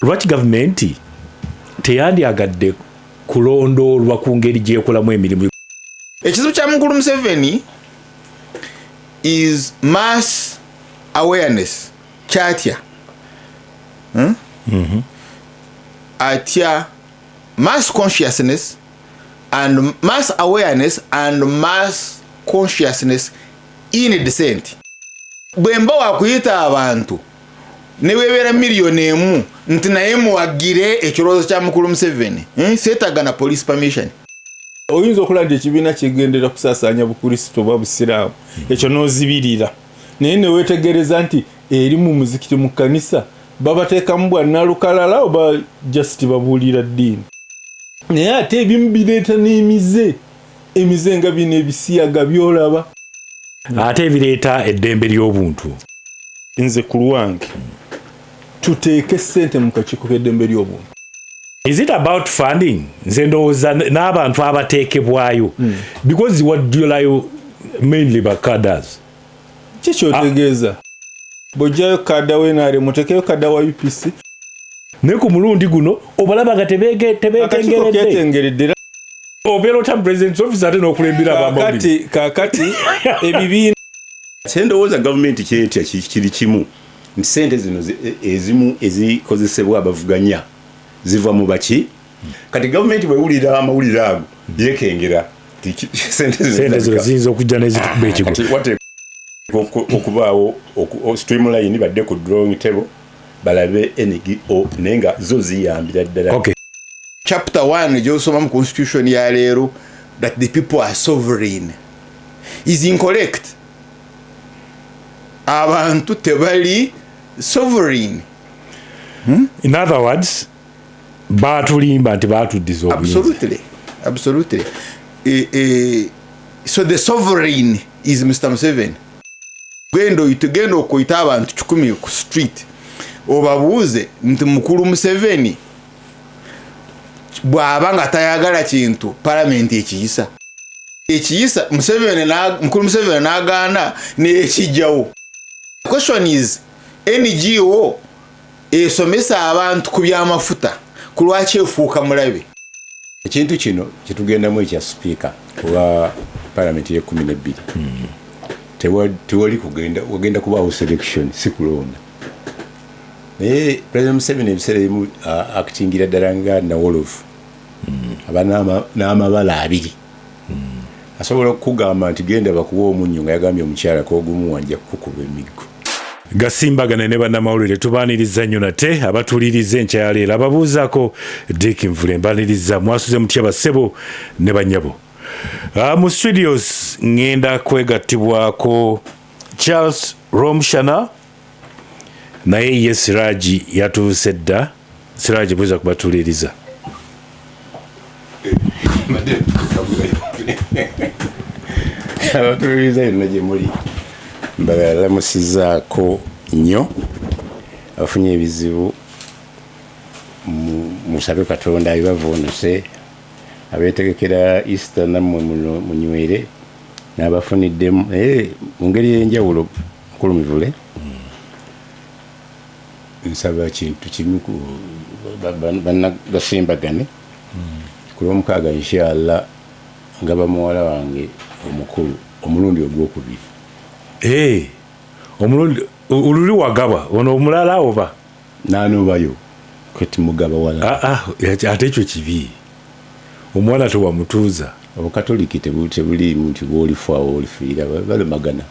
lwaki gavumenti teyandyagadde kulondoolwa ku ngeri gyekolamu emirimu? Ekizibu kya mukulu Museveni is mass awareness. Kyatya atya mass consciousness and mass awareness and mass consciousness in descent. Bwemba wakuyita abantu ne webera miliyoni emu nti naye muwagire ekirowoozo kya mukulu Museveni seetaga na police permission. Oyinza okulanda ekibiina kigendera kusaasanya bukrisitu oba busiraamu ekyo n'ozibirira naye ne weetegereza nti eri mu muzikiti mu kkanisa babateekamu bwannalukalala oba just babuulira ddiini. Naye ate ebimu bireeta n'emize nga bino ebisiyaga byolaba ate ebireeta eddembe ly'obuntu. Nze ku lwange tuteeke ssente mu kakiiko k'eddembe ly'obuntu. Is it about funding? Nze ndowooza n'abantu abateekebwayo because what do you like mainly by cadres. Kikyotegeeza bw'ojjayo kadda w'enaare muteekeyo kadda wa UPC ne ku mulundi guno obalabaga tebeekengeredde obeera otya president's office ate n'okulembera abamawulire. Kaakati ebibiina kyendowooza gavumenti kyetya kiri kimu nti ssente zino ezimu ezikozesebwa abavuganya ziva mu baki. Kati gavumenti bwewulira amawulire ago yeekengera ssente zino ziyinza okujja n'ezitukuba ekigo. Okubaawo streamline badde ku drawing table balabe NGO naye nga zo ziyambira ddala. Okay. Chapter 1 gyosoma mu constitution ya leero that the people are sovereign is incorrect. Abantu tebali sovereign. In other words, batulimba nti batuddiza obuyinza. Absolutely. So the sovereign is Mr. Museveni. Tugenda okuyita abantu 10 ku street obabuuze nti mukulu Museveni bw'aba nga tayagala kintu parliament ekiyisa mukulu Museveni n'agaana n'ekijjawo. Question is NGO esomesa abantu ku byamafuta ku lwaki efuuka mulabe. Ekintu kino kitugendamu ekya speaker owa parliament ye 12 tewali kugenda kubaawo selection si kulonda. Naye President Museveni ebiseera ebimu akitingira ddala nga Nawolovu aba n'amabala abiri asobola okugamba nti genda bakuwa omunnyo nga yagambye omukyala kogumu wanja kukuba emiggo. Gasimbagane ne bannamawulire tubaaniriza nnyo nate abatuuliriza enkyaleero ababuuzaako Dick Nvule mbaaniriza mwasuze mutya bassebo ne bannyabo. Mu studios ngenda kwegattibwako Charles Romshana naye ye Siraji yatuuse dda. Siraji bweza kubatuuliriza. Abatuuliriza yonna gye muli mbalamusizaako nnyo abafunye ebizibu musabe Katonda abibavuunuse abeetegekera Easter nammwe munywere n'abafuniddemu mu ngeri y'enjawulo mukulu Mivule nsaba kintu kimu bannagasimbagane ku Lwomukaaga inshallah nga bamuwala wange omukulu omulundi ogwokubiri. Omulundi oluli wagaba ono omulala oba n'anobayo kati mugaba wala. Ate ekyo kibi omwana tewamutuuza. Obukatoliki tebuliimu nti bw'olifaawo olifiira balemagana.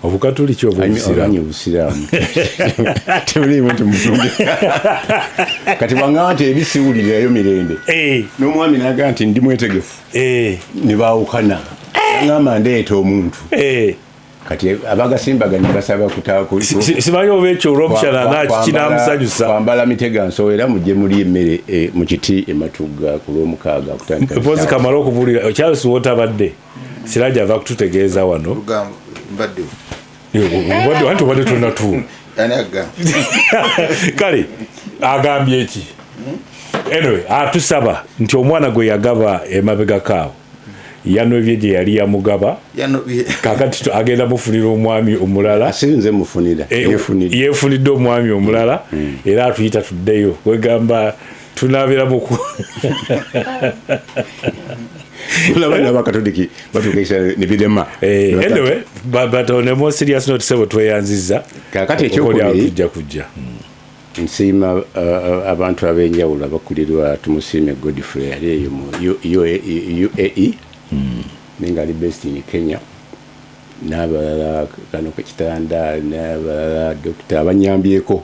Obukatoliki obusiraamu tebuliimu nti mutumbe kati bwangamba nti ebisiwulirirayo mirembe n'omwami n'agamba nti ndi mwetegefu ne baawukana ngamba ndeeta omuntu kati abagasimbaganye basaba simanyi oba ekyo Romshana kinaamusanyusa kwambala mitega nso era mujje muli emmere mu kiti Ematugga ku Lwomukaaga pozi kamala okubuulira Charles wotabadde Siraji ava kututegeeza wano Mbadde tubadde tunatu kale agambye eki anyway atusaba nti omwana gwe yagaba emabega kaawo yanobye gye yali yamugaba kakati agenda mufunira omwami omulala asinze mufunira yefunidde omwami omulala era atuyita tuddeyo wegamba tunabira muku labana bakatoliki batukesha nibidema anyway but on a more serious note sebo tweyanziza kakati ekyokubiri kujja nsiima abantu ab'enjawulo abakulirwa tumusiime Godfrey yali eyo mu UAE nenga ali based in Kenya n'abalala kano Kitanda n'abalala dokita abanyambyeko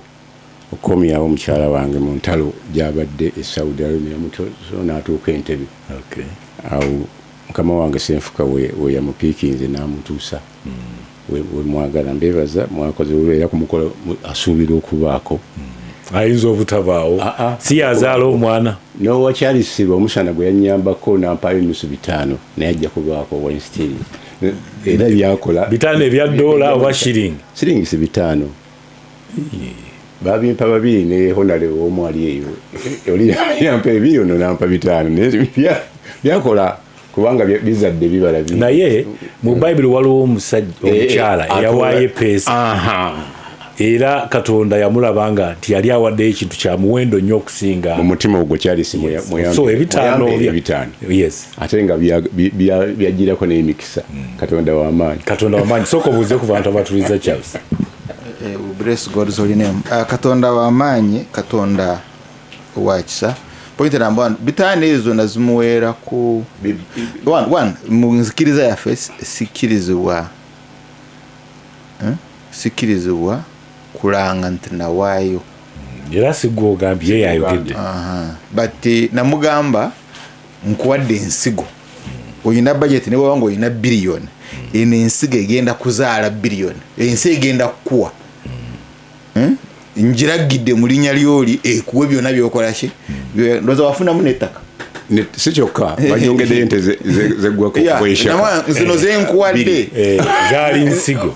okomyawo omukyala wange mu ntalo gy'abadde e Saudi Arabia muto so n'atuuka Entebbe awo mukama wange Senfuka we yamupiikinze n'amutuusa we mwagala mbebaza mwakoze era kumukola asuubira okubaako ayinza obutabaawo si yazaala omwana nowakyalisibwa omusana gwe yannyambako nampaayo nusu 5 naye ajja kubaako Weinstein era byakola 5 ebya dola oba shiringi si 5 babimpa 2 ne honale omwali eyo oli yampa 2 ono nampa 5 naye byakola kubanga bizadde bibala bingi naye mu Bible waliwo omusajja omukyala eyawaayo peesa era Katonda yamulabanga nti yali awadde ekintu kya muwendo nnyo okusinga mu mutima ogwo kyali si so ebitaano yes ate nga byagirako n'emikisa Katonda w'amaanyi sooka obuuze ku bantu abatuliza Charles bless God's holy name Katonda w'amaanyi Katonda wakisa point number 1 bitano ezo nazimuwera ku one mu nzikiriza yaffe sikirizibwa kulanga nti nawaayo era sigwe ogambye yayogedde but namugamba nkuwadde ensigo oyina budget ne wanga oyina billion eno ensigo egenda kuzaala billion ensi egenda kukuwa njiragidde mu linnya ly'oli ekuwe byonna byokola ki ndoza wafunamu n'ettaka si kyokka banyongedde ente zeggwako kweshaka zino zenkuwadde zaali nsigo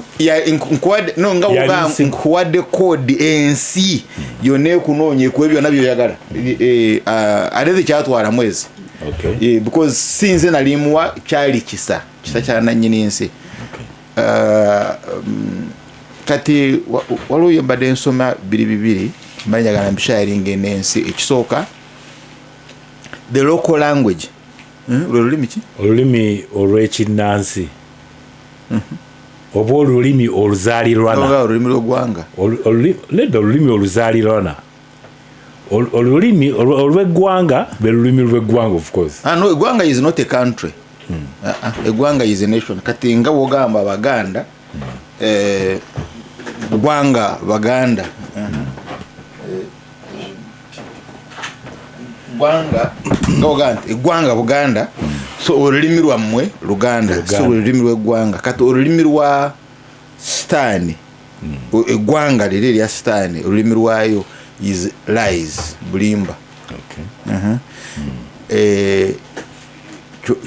nga nkuwadde kodi ensi yonna ekunoonya ekuwe byonna byoyagala ate tekyatwala mwezi because sinze nalimuwa kyali kisa kya nannyini nsi kati waliwo mbadde nsoma 2 mali njagala mbisharinga n'ensi ekisooka the local language olulimi ki olulimi olw'ekinnansi oba olulimi oluzaalirwana olulimi lw'eggwanga nedda olulimi oluzaalirwana olulimi olw'eggwanga be lulimi lw'eggwanga of course no eggwanga is not a country eggwanga is a nation kati nga wogamba Abaganda Gwanga Baganda Gwanga Buganda so olulimi lwammwe Luganda so olulimi lw'eggwanga kati olulimi lwa Sitaani eggwanga liri lya Sitaani olulimi lwayo is lies bulimba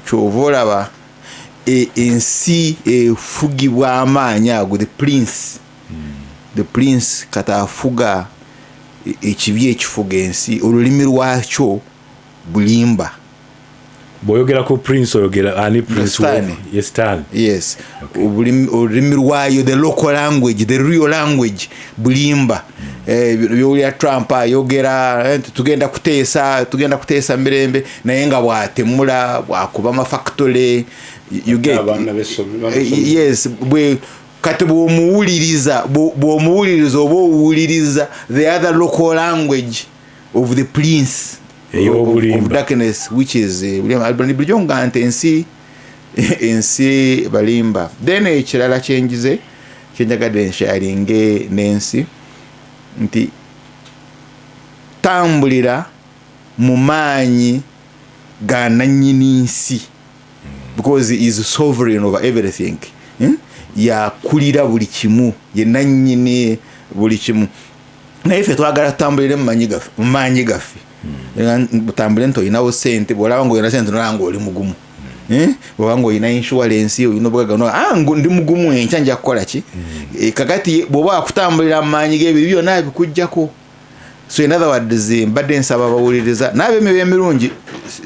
kyova olaba ensi efugibwa amaanyi ago the prince kata afuga ekibi ekifuga ensi olulimi lwakyo bulimba boyogera ku prince oyogera ani prince yes olulimi lwayo the local language the real language bulimba byolya Trump ayogera tugenda kuteesa mirembe naye nga bwatemula bwakuba amafactory you get yes bwe kati bw'omuwuliriza oba owuliriza the other local language of the prince of darkness which is bulijjo nga nti ensi balimba then ekirala kyenjize kyenjagadde nsharinge n'ensi nti tambulira mu maanyi ga nannyini nsi because he is sovereign over everything yakulira buli kimu ye nannyini buli kimu naye ffe twagala tutambulire mu maanyi gaffe butambule nti olinawo ssente bwolaba nga olina ssente nolanga oli mugumu bwolaba nga olina insurance olina obugaga ndi mugumu enkya nja kukola ki kakati bw'oba wakutambulira mu maanyi g'ebiri byonna bikujjako so in other words mbadde nsaba bawuliriza n'ab'emyoyo emirungi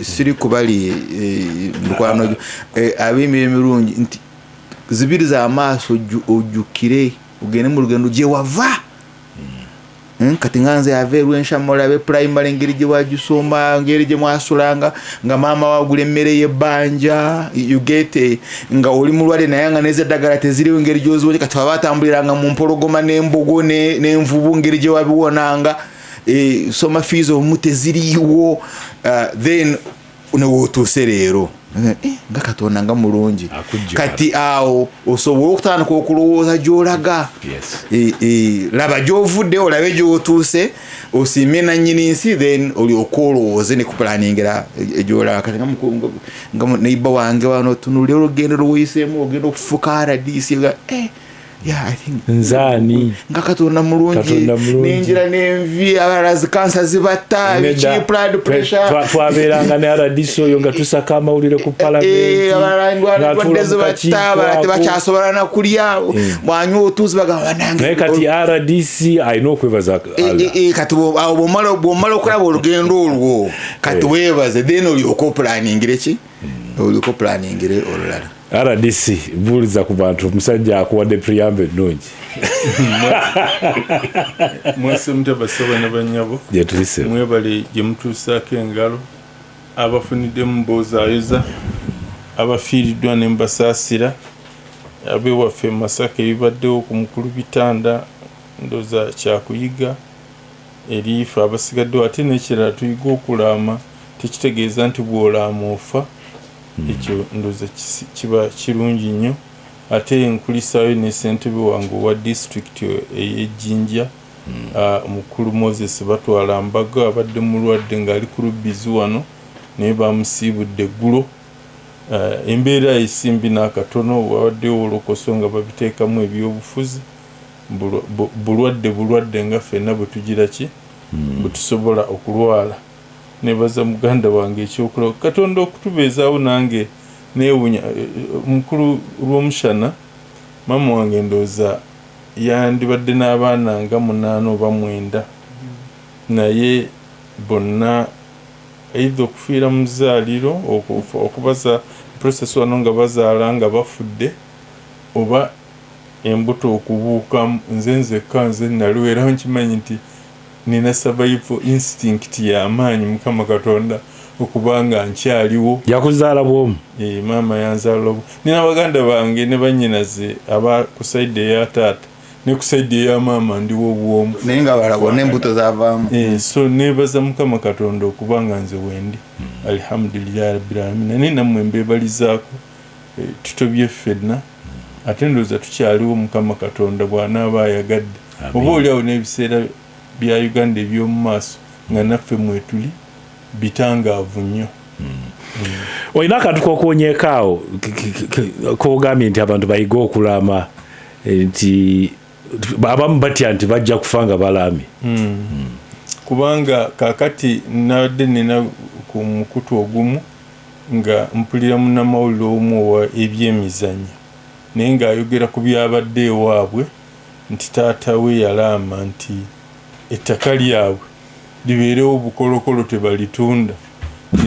siri kubali mukwano abimi emirungi nti zibiri za maaso ojukire ugene mu rugendo je wava kati nganze yaveru enshamola be primary ngiri je wajusoma ngiri je mwasulanga nga mama wagule mmere ye banja you get nga oli mulwale nayanga neze dagala teziriwe ngiri jozo kati wabatambuliranga mu mpologoma n'embogo n'envubu ngiri je wabiwonanga soma fees omute ziriwo then unawotuse rero nga katonda nga mulungi kati awo osobola okutandika okulowooza gy'olaga laba gy'ovudde olabe gy'otuuse osiime nannyini nsi then olyoka olowooze ne kupulaningira gy'olaga kati nga neighbor wange wano tunulira olugendo lwoyiseemu ogenda okufuka RDC I think nzani nga katonda mulungi ninjira n'envi abalazi kansa zibatta blood pressure twabeeranga ne RDC oyo nga tusaka amawulire ku parliament abalwadde zibatta tebakyasobola na kulya bwanywa otuuzi bagamba naye kati RDC alina okwebaza kati bw'omala okulaba olugendo olwo kati weebaze then olyoka oplaningire ki olyoka oplaningire olulala RDC buliza ku bantu omusajja akuwadde priyambe ennungi mwese mutabasaba n'abanyabo gyetulise mwebale gye mutuusaako engalo abafunidde mu mboozayoza abafiiriddwa ne mbasaasira abewaffe Masaka ebibaddewo ku mukulu bitanda ndooza kyakuyiga eriife abasigaddewo ate n'ekirala tuyiga okulaama tekitegeeza nti bw'olaama ofa ekyo ndooza kiba kirungi nnyo ate nkulisaayo ne ssentebe wange owa disitulikiti ey'Ejjinja omukulu Moses batwala mbaga abadde mulwadde ng'ali ku lubbizi wano naye bamusiibudde eggulo embeera esimbi n'akatono wawaddewo olokoso nga babiteekamu ebyobufuzi bulwadde nga ffenna bwe tugira ki bwe tusobola okulwala nebaza muganda wange ekyokulaba katonda okutubeezaawo nange neewunya omukulu lw'omushana mama wange ndooza yandibadde n'abaana nga 8 oba 9 naye bonna either okufiira mu zaaliro okubaza process wano nga bazaala nga bafudde oba embuto okubuuka nze naliweeraho nkimanyi nti nina survival instinct y'amaanyi Mukama Katonda okubanga nkyaliwo yakuzaala bwomu maama yanzaala bwomu nina baganda bange ne bannyinaze aba ku side eya taata ne ku side eya maama ndiwo bwomu naye nga balabona embuto zavaamu so nebaza Mukama Katonda okubanga nze wendi alhamdulillah rabbil alamin naye nammwe mbeebalizaako tutobye ffenna ate ndooza tukyaliwo Mukama Katonda bw'anaaba ayagadde oba oliawo n'ebiseera bya Uganda eby'omu maaso nga naffe mwetuli bitangaavu nnyo olina akantu kokuwonyeekaawo kogambye nti abantu bayiga okulaama nti abamu batya nti bajja kufa nga balaamye kubanga kaakati nabadde nina ku mukutu ogumu nga mpulira munnamawulire omu owa ebyemizannyo naye ng'ayogera ku byabadde ewaabwe nti taata we yalaama nti ettaka lyabwe libeerewo obukolokolo tebalitunda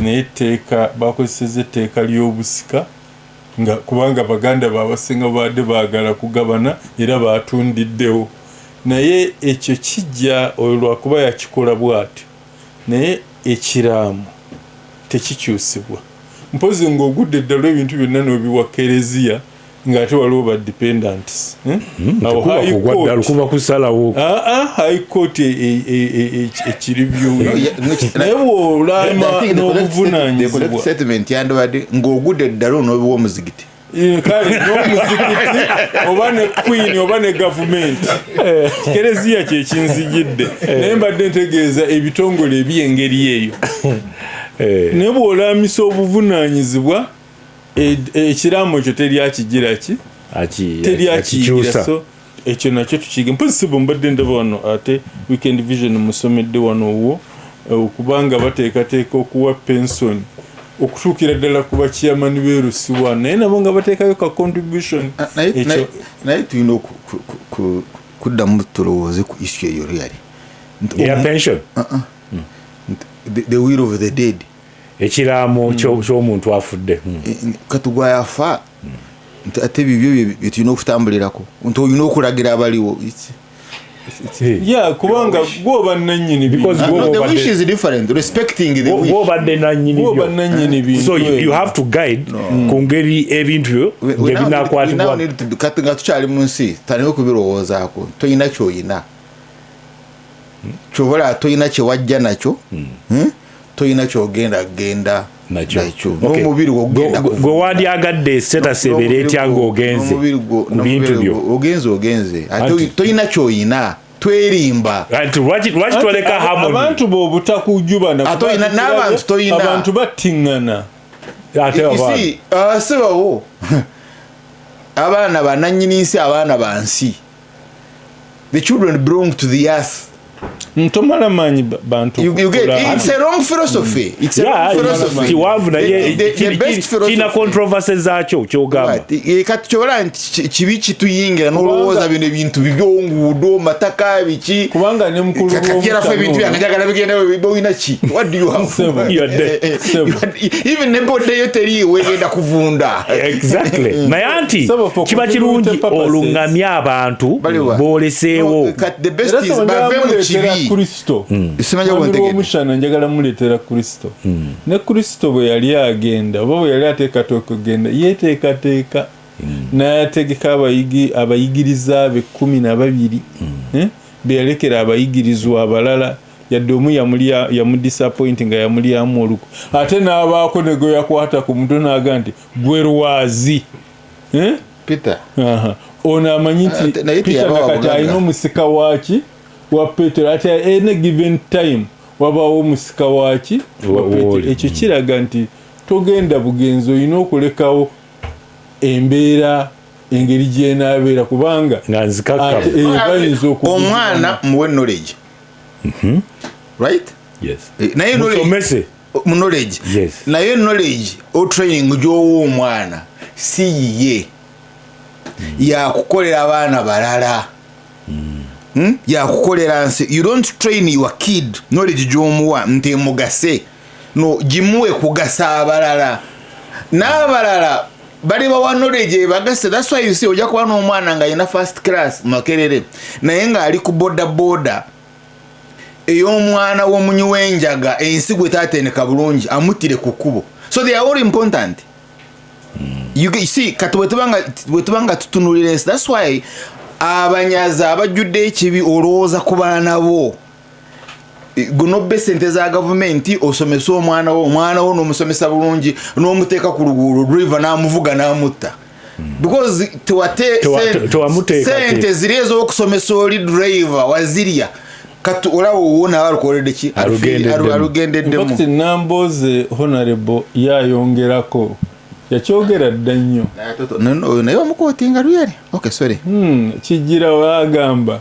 naye etteeka bakozeseza etteeka ly'obusika nga kubanga baganda baabasinga baadde baagala kugabana era baatundiddewo naye ekyo kijja oyo lwakuba yakikola bw'atyo naye ekiraamu tekikyusibwa mpozi ng'ogudde eddala ebintu byonna n'obiwa kereziya ng'ate waliwo ba dependents kuba kusalawo high court ekiribyuyo naye bw'olaama n'obuvunaanyizibwa settlement yandibadde ng'ogudde eddala onoobiwa omuzigiti kale n'omuzikiti oba ne queen oba ne gavumenti kereziya kyekinzijidde naye mbadde ntegeeza ebitongole eby'engeri eyo naye bw'olaamisa obuvunaanyizibwa ekiraamo ekyo teryakigira ki teryakiyigira so ekyo nakyo tukiga mpozi si mbadde ndaba wano ate Weekend Vision musomedde wano owo okubanga bateekateeka okuwa pensoni okutuukira ddala ku bakiyamani b'erusiwa naye nabo nga bateekayo ka contribution naye tulina kuddamu tulowooze ku issue eyo yali ya pension the will of the dead ekiraamo ky'omuntu afudde katugwa yafa ate bibyo byetulina okutambulirako nti olina okulagira abaliwo kubanga gwoba nannyini the wish is different respecting the wish gwobadde nannyini bintu so you have to guide ku ngeri ebintu byo binakwatibwa kati nga tukyali mu nsi tanina kubirowoozaako toyina kyoyina kyobola toyina kyewajja nakyo toyina kyogenda genda nakyo n'omubiri gwogenda gwe wandyagadde status ebeera etya ng'ogenze ku bintu byo ogenze ate toyina kyoyina twerimba lwaki twaleka harmony abantu b'obutakujubana n'abantu toyina abantu battiŋŋana sibawo abaana banannyini nsi abaana ba nsi the children belong to the earth ntomala manyi bantu it's a wrong philosophy kiwanvu naye kina controversy zaakyo kyogamba kati kyobola nti kibi kituyingira n'olowooza bino ebintu bibyonguudo mataka biki kubanga ne mukulu kakirafu ebintu byange njagala bigenda boyina ki what do you have even ne bodde yo teriiwe egenda kuvunda exactly naye anti kiba kirungi oluŋŋamya abantu booleseewo the best is bave mu kibi Kristo omushana njagala muleetera Kristo ne Kristo bwe yali agenda oba bwe yali ateekateka okugenda yeteekateeka n'ategeka abayigiriza be 12 be yalekera abayigirizwa abalala yadde omu yamudisappointi nga yamulyamu oluku ate n'abaako ne gwe yakwata ku mutwe n'aga nti gwe lwazi Peter ono amanyi nti Peter nakati alina omusika waaki wa Petero ati ene given time wabawo omusika waaki wa Petero ekyo kiraga nti togenda bugenzo olina okulekawo embeera engeri gyenaabeera kubanga bayinza omwana muwe knowledge right naye knowledge naye knowledge o training gy'owa omwana si yiye yakukolera abaana balala yakukolera nsi you don't train your kid knowledge gy'omuwa nti mugase no gimuwe kugasa abalala n'abalala bali bawa knowledge bagase that's why you see ojja kuba n'omwana nga yina first class makerere naye ng'ali ku boda ey'omwana w'omunyi w'enjaga ensi gwe taatendeka bulungi amutire ku kkubo so they are all important you see kati bwe tubanga tutunulira ensi that's why abanyaza abajjudde ekibi olowooza ku baana bo gunobbe sente za gavumenti osomesa omwana wo n'omusomesa bulungi n'omuteeka ku luguudo driver n'amuvuga n'amutta because sente ziri ez'okusomesa oli driver wazirya kati olaba owona abalukoledde ki alugendeddemu fakti Namboze honorable yayongerako yakyogera dda nnyo naye omukooti nga luyali okay sorry kijira wagamba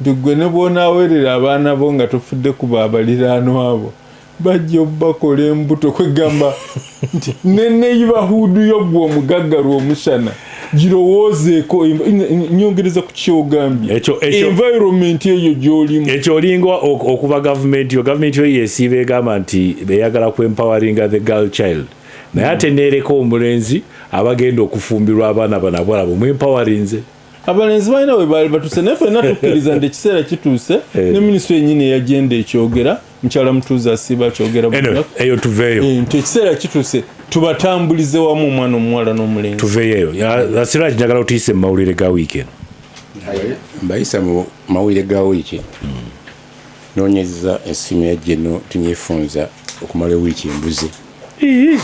nti gwe ne bw'onaawerera abaana bo nga tofudde kuba abaliraano abo bajja obbakola embuto kwegamba nti neneyibahuudu yo gwe omugaggalu omushana girowoozeeko nyongereza ku kyogambye environment eyo gy'olimu ekyo olinga okuba gavumenti yo yeesiiba egamba nti beyagala ku empowering the girl child naye ate neereko omulenzi abagenda okufumbirwa abaana banabwala bumwempawarinze abalenzi balina we baali batuse naye fenna tukkiriza nti ekiseera kituuse ne minisitule yennyini eyagenda ekyogera mukyala mutuuza asiiba akyogera eyo tuveeyo nti ekiseera kituuse tubatambulize wamu omwana omuwala n'omulenzi tuveeyo eyo asiraki njagala otuyise mu mawulire ga wiiki eno mbayisa mu mawulire ga wiiki noonyeza essimu ya Geno tunyefunza okumala wiiki embuze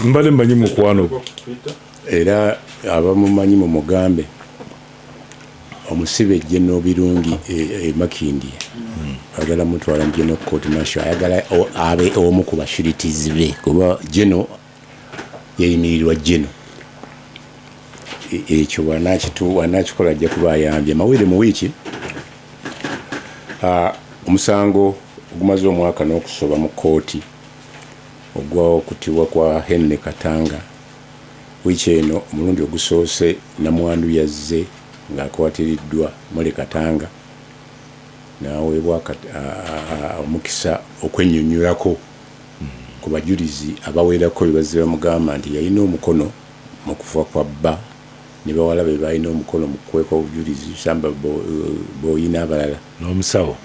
mbale mmanyi mukwano era abamumanyi mu mugambe omusibe Geno birungi Makindi agala mutwala Geno court martial ayagala abe omu ku bashiritizi be kuba Geno yayimirirwa Geno ekyo wanakikola ajja kuba ayambye mawere mu wiiki omusango ogumaze omwaka n'okusoba mu kooti ogw'okutiwa kwa Henry Katanga wiiki eno omulundi ogusoose namwandu yazze ng'akwatiriddwa Mole Katanga n'aweebwa omukisa okwennyonnyolako ku bajulizi abawerako bebazze bamugamba nti yalina omukono mu kufa kwa bba ne bawala be balina omukono mu kukweka obujulizi Samba Boyi n'abalala n'omusawo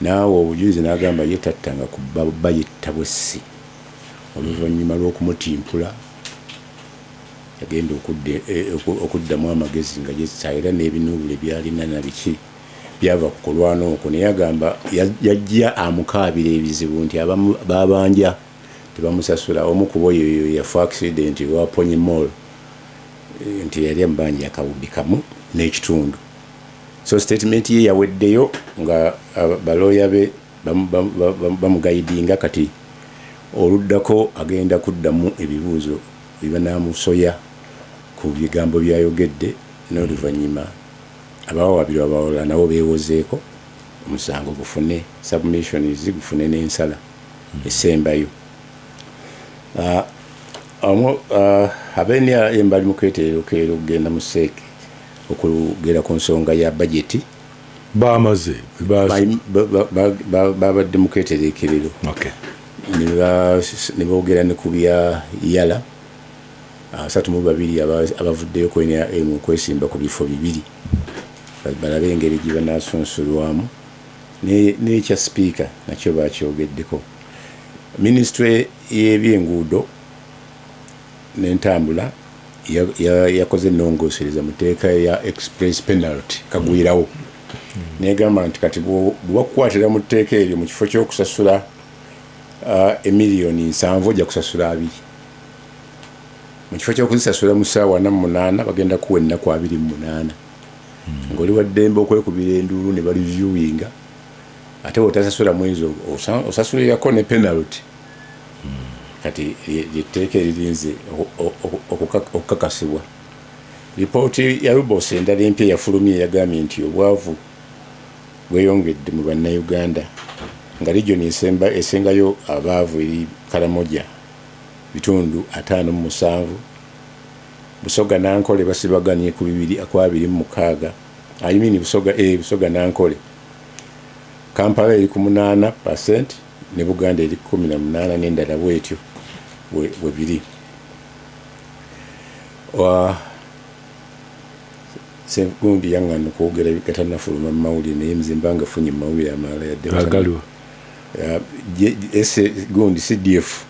naawe obujulizi n'agamba ye tattanga ku bba yettabwe si oluvannyuma lw'okumutimpula yagenda okuddamu amagezi nga yesaira n'ebinuubule byalina na biki byava ku kulwana okwo naye agamba yajja amukaabira ebizibu nti abamu babanja tebamusasula omu ku bo yoyo yafa accident waponye mall nti yali ambanja akawubbi kamu n'ekitundu so statement ye yaweddeyo nga balooya be bamugayidinga kati oluddako agenda kuddamu ebibuuzo bibanamusoya ku bigambo byayogedde n'oluvannyuma abawabirwa abawala nabo beewozeeko omusango gufune submissions gufune n'ensala esembayo abeeni embali mu keeteerokeero okugenda mu seeke okugera ku nsonga ya bajeti bamaze babadde mu keetereekerero ne boogera ne ku bya yala 32 abavuddeyo mu kwesimba ku bifo 2 balabe engeri gye banaasunsulwamu n'ekya sipiika nakyo bakyogeddeko minisitule y'ebyenguudo n'entambula yakoze ennongoosereza mu tteeka ya express penalty kagwirawo negamba nti kati bwebakukwatira mu tteeka eryo mu kifo ky'okusasula emiliyoni 7 ojja kusasula 2 mu kifo ky'okuzisasula mu ssaawa 48 bagenda kuwa ennaku 28 ng'oli wa ddembe okwekubira enduulu ne balivyuwinga ate bw'otasasula mwezi osasulirako ne penalty kati lyetteeka eririnze okukakasibwa lipooti ya Rubos endala empya yafulumye yagambye nti obwavu bweyongedde mu bannayuganda nga region esengayo abaavu eri Karamoja bitundu 57 Busoga Nankole basibaganye ku 226 Busoga Nankole Kampala eri ku 8% ne Buganda eri ku 18 n'endala bwetyo bwe biri Gundi yangana kwogera bigatanafuluma mu mawulire naye Mzimbanga afunye mu mawulire amalala yadde Gundi CDF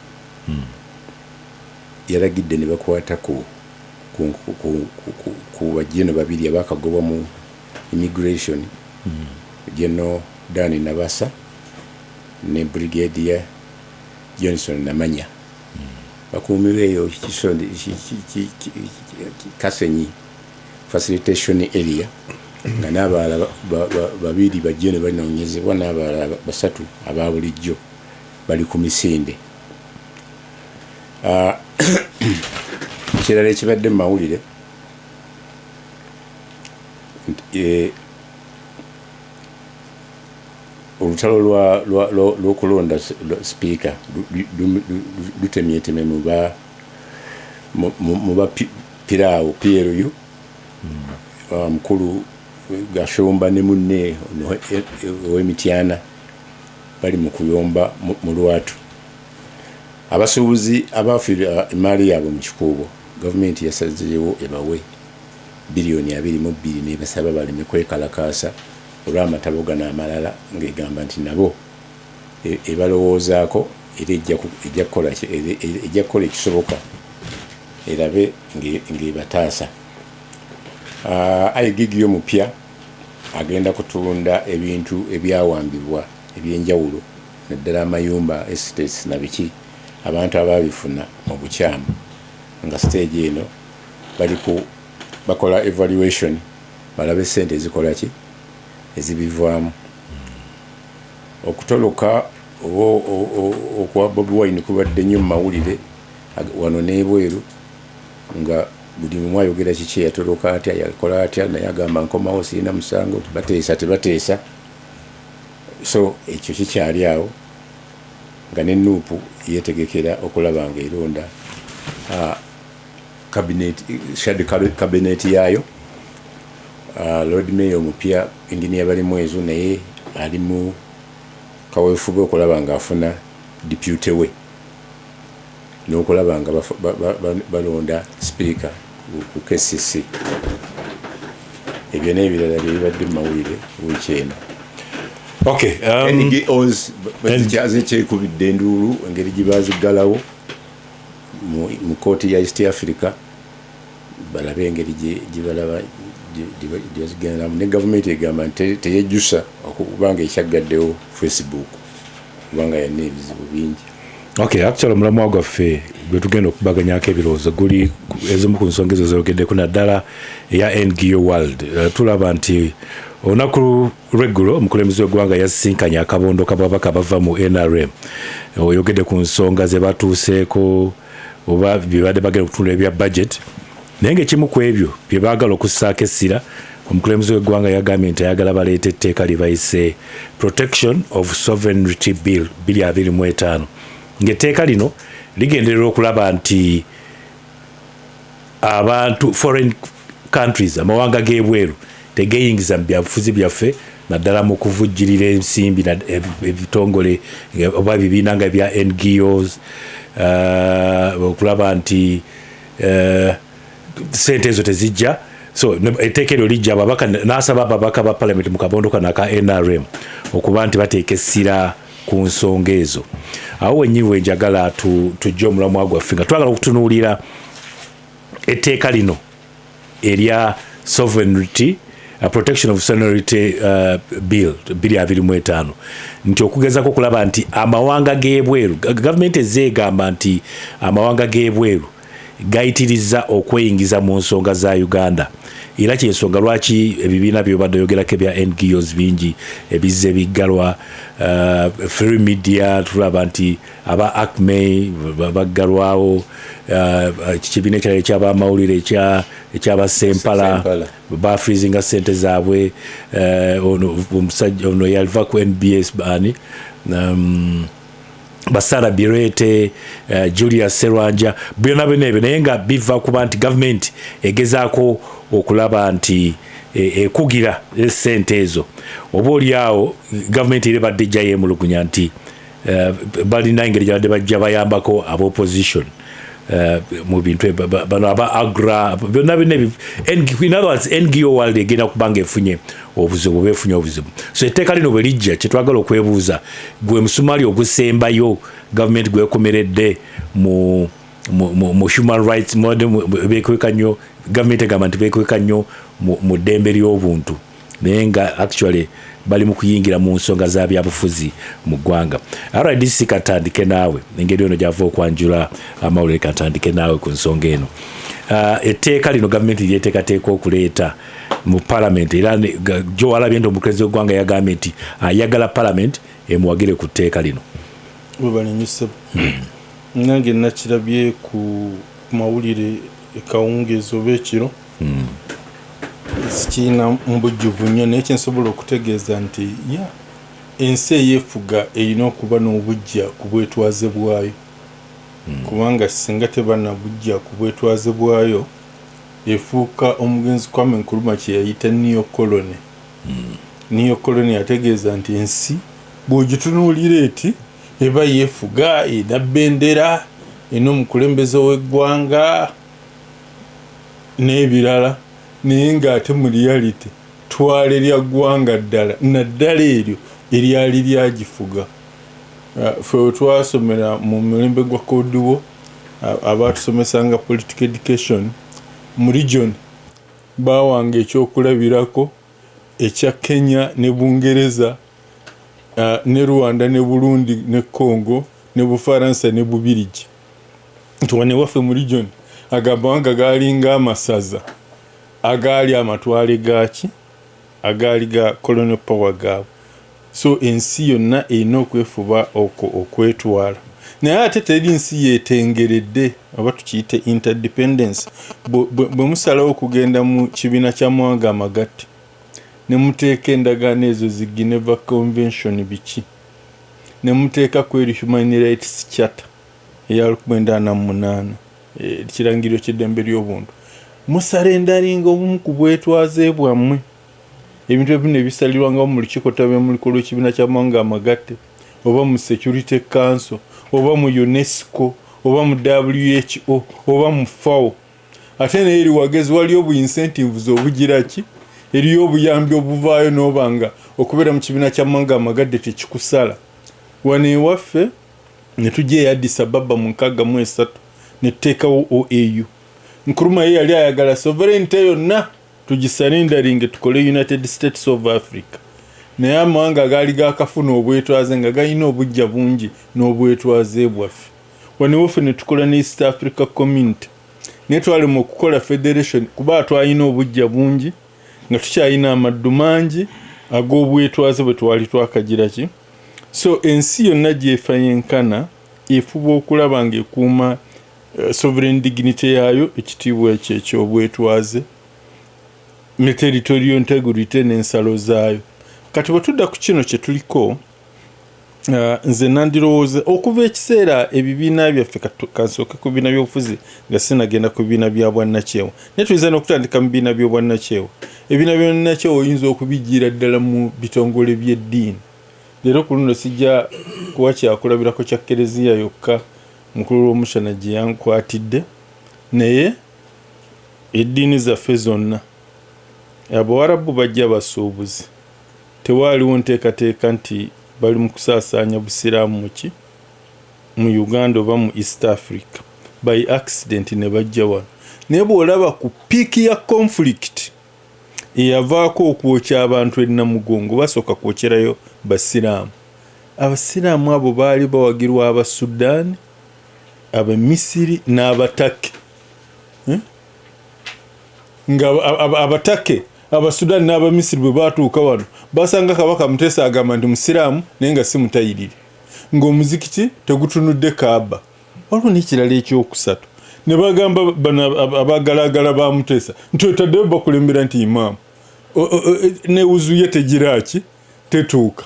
yaragidde ne bakwata ku bajeno babiri abakagobwa mu immigration General Dani Nabasa ne Brigadier Johnson Namanya bakuumirweyo kisondi Kasenyi facilitation area nga n'abalala babiri bajeno banoonyezebwa n'abalala 3 ababulijjo bali ku misinde kirala ekibadde mu mawulire olutalo lw'okulonda sipiika lutemyeteme mu bapiraawo PLU mukulu Gashomba ne munne ow'Emityana bali mu kuyomba mu lwatu abasuubuzi abafiira emaali yaabwe mu kikuubo gavumenti yasazeewo ebawe biliyoni 22 n'ebasaba baleme kwekalakaasa olw'amatabo gano amalala ng'egamba nti nabo ebalowoozaako era ejja kukola ekisoboka erabe ng'ebataasa Gigi omupya agenda kutunda ebintu ebyawambibwa ebyenjawulo naddala amayumba estates na biki abantu ababifuna mu bukyamu nga stage eno bakola evaluation balabe sente ezikola ki ezibivaamu okutoloka okwa Bobi Wine kubadde nnyo mu mawulire wano n'ebweru nga buli mumu ayogera kiki yatoloka atya yakola atya naye agamba nkomawo sirina musango tebateesa so ekyo kikyali awo nga ne nuupu yeetegekera okulaba nga eronda cabinet yaayo Lord Mayor omupya engineer bali mwezo naye ali mu kaweefube okulaba nga afuna deputy we n'okulaba nga balonda speaker ku KCC. Ebyo n'ebirala byebibadde mu mawulire wiiki eno. Okay, NGOs kyekubidde enduulu engeri gye baaziggalawo mu kooti ya East Africa, balabe engeri gye balaba gyebazigenda ne gavumenti egamba nti teyejjusa okubanga ekyaggaddewo Facebook kubanga yalina ebizibu bingi. Okay, actually omulamwa gwaffe gwe tugenda okubaganyako ebirowoozo guli ezimu ku nsonga ezo zeyogeddeko naddala eya NGO World. Tulaba nti olunaku lweggulo omukulembeze w'eggwanga yasisinkanye akabondo kababaka bava mu NRM. Oyogedde ku nsonga ze batuuseeko oba byebadde bagenda okutunula ebya budget. Naye ng'ekimu ku ebyo bye baagala okussaako essira, omukulembeze w'eggwanga yagambye nti ayagala baleeta etteeka lye bayise Protection of Sovereignty Bill 2025. Ng'etteeka lino ligenderera okulaba nti abantu foreign countries amawanga g'ebweru tegeeyingiza mu byabufuzi byaffe naddala mu kuvujjirira ensimbi ebitongole oba ebibiina nga bya NGOs, okulaba nti sente ezo tezijja. So etteeka eryo lijja ababaka n'asaba ababaka ba palamenti mu kabondo kano aka NRM okuba nti bateeka essira ku nsonga ezo. Awo wennyini we njagala tujje omulamwa gwaffe nga twagala okutunuulira etteeka lino erya sovereignty Protection of Sovereignty Bill 2025 nti okugezako okulaba nti amawanga g'ebweru, gavumenti ezeegamba nti amawanga g'ebweru gayitiriza okweyingiza mu nsonga za Uganda. Era kyensonga lwaki ebibiina byobadde yogerako ebya NGOs bingi ebizze biggalwa, Free Media tulaba nti aba ACME baggalwawo, kibiina ekirala eky'abamawulire ekyaba Sempala bafrizinga ssente zaabwe, omusajja ono yaliva ku NBS bani Basara Birete, Julius Serwanja, byonna ebyo naye nga biva kuba nti gavumenti egezaako okulaba nti ekugira ssente ezo. Oba oliawo gavumenti eri badde ejja yeemulugunya nti balina engeri gyabadde bajja bayambako ab'opposition mu bintu bano aba agra byonna in other words NGO World egenda kubanga efunye obuzibu befunye obuzibu. So etteeka lino bwe lijja kyetwagala okwebuuza gwe musumaali ogusembayo gavumenti gwekomeredde mu human rights beekweka nnyo, gavumenti egamba nti beekweka nnyo mu ddembe ly'obuntu naye nga actually bali mu kuyingira mu nsonga za byabufuzi mu ggwanga. RDC katandike naawe engeri eno gyava okwanjula amawulire, katandike naawe ku nsonga eno. Etteeka lino gavumenti lyeteekateeka okuleeta mu palamenti era gyo walabye nti omukulembeze w'eggwanga yagambye nti ayagala palamenti emuwagire ku tteeka lino. Webalenyuse nange nakirabye ku mawulire ekawungeezi oba ekiro sikiina mbujjuvu nnyo naye kyensobola okutegeeza nti ensi eyeefuga erina okuba n'obujja ku bwetwaze bwayo kubanga singa tebanabujja ku bwetwaze bwayo efuuka omugenzi Kwame Nkrumah kye yayita neocolony. Neocolony yategeeza nti ensi bw'ogitunuulira eti eba yeefuga ena bbendera ena omukulembeze w'eggwanga n'ebirala naye ng'ate mu reality twala erya ggwanga ddala naddala eryo eryali lyagifuga. Ffe twasomera mu mulembe gwa Kodiwo abatusomesanga political education mu region baawanga ekyokulabirako ekya Kenya ne Bungereza ne Rwanda ne Burundi ne Congo ne Bufaransa ne Bubirigi. Nti wane waffe mu region agabanga gaalinga amasaza agaali amatwale gaaki agaali ga colonial power gaabwe. So ensi yonna erina okwefuba okwetwala naye ate teri nsi yeetengeredde oba tukiyite interdependence. Bwe musalawo okugenda mu kibiina ky'amawanga amagatte ne muteeka endagaano ezo zi Geneva Convention biki ne muteeka ku Human Rights Charter eya 1948 ekirangiriro ky'eddembe ly'obuntu, musalendalinga obumu ku bwetwaze bwammwe. Ebintu ebino ebisalirwanga mu lukiiko tabe mu likolo ekibiina ky'amawanga amagatte oba mu Security Council oba mu UNESCO oba mu WHO oba mu FAO ate naye eri wagezi waliyo obu incentives obugira ki eriyo obuyambi obuvaayo n'obanga okubeera mu kibiina ky'amawanga amagadde tekikusala wano ewaffe ne tujja e Addis Ababa mu 63 ne tuteekawo OAU Nkrumah ye yali ayagala sovereignty yonna tugisalindaringe tukole United States of Africa naye amawanga gaali gaakafuna obwetwaze nga galina obujja bungi n'obwetwaze bwaffe wano ewaffe ne tukola ne East Africa Community naye twalema okukola federation kuba twalina obujja bungi nga tukyalina amaddu mangi ag'obwetwaze bwe twali twakagira ki so ensi yonna gyefa yenkana efuba okulaba ng'ekuuma sovereign dignity yaayo ekitiibwa ekyo ekyobwetwaze ne territorial integrity n'ensalo zaayo kati bwe tudda ku kino kye tuliko nze nandirowooza okuva ekiseera ebibiina byaffe kansooke ku bibiina by'obufuzi nga sinagenda ku bibiina bya bwannakyewa naye tuyinza n'okutandika mu bibiina by'obwannakyewa ebibiina by'obwannakyewa oyinza okubijjiira ddala mu bitongole by'eddiini leero ku luno sijja kuba kyakulabirako kya kereziya yokka mukulu w'omushana gye yankwatidde naye eddiini zaffe zonna abawarabu bajja basuubuzi tewaaliwo nteekateeka nti bali mu kusaasaanya busiraamu mu Uganda oba mu East Africa by accident ne bajja wano naye bw'olaba ku piiki ya conflict eyavaako okwokya abantu ennamugongo basooka kwokyerayo basiraamu abasiraamu abo baali bawagirwa abasudaani abamisiri n'abatake nga abatake abasudaani n'abamisiri bwe baatuuka wano basanga kabaka Muteesa agamba nti musiraamu naye nga si mutayirire ng'omuzikiti tegutunudde Kaaba waliwo n'ekirala ekyokusatu ne bagamba abagalagala ba Muteesa nti otaddeyo bakulembera nti imaamu ne wuzuye tegiraki tetuuka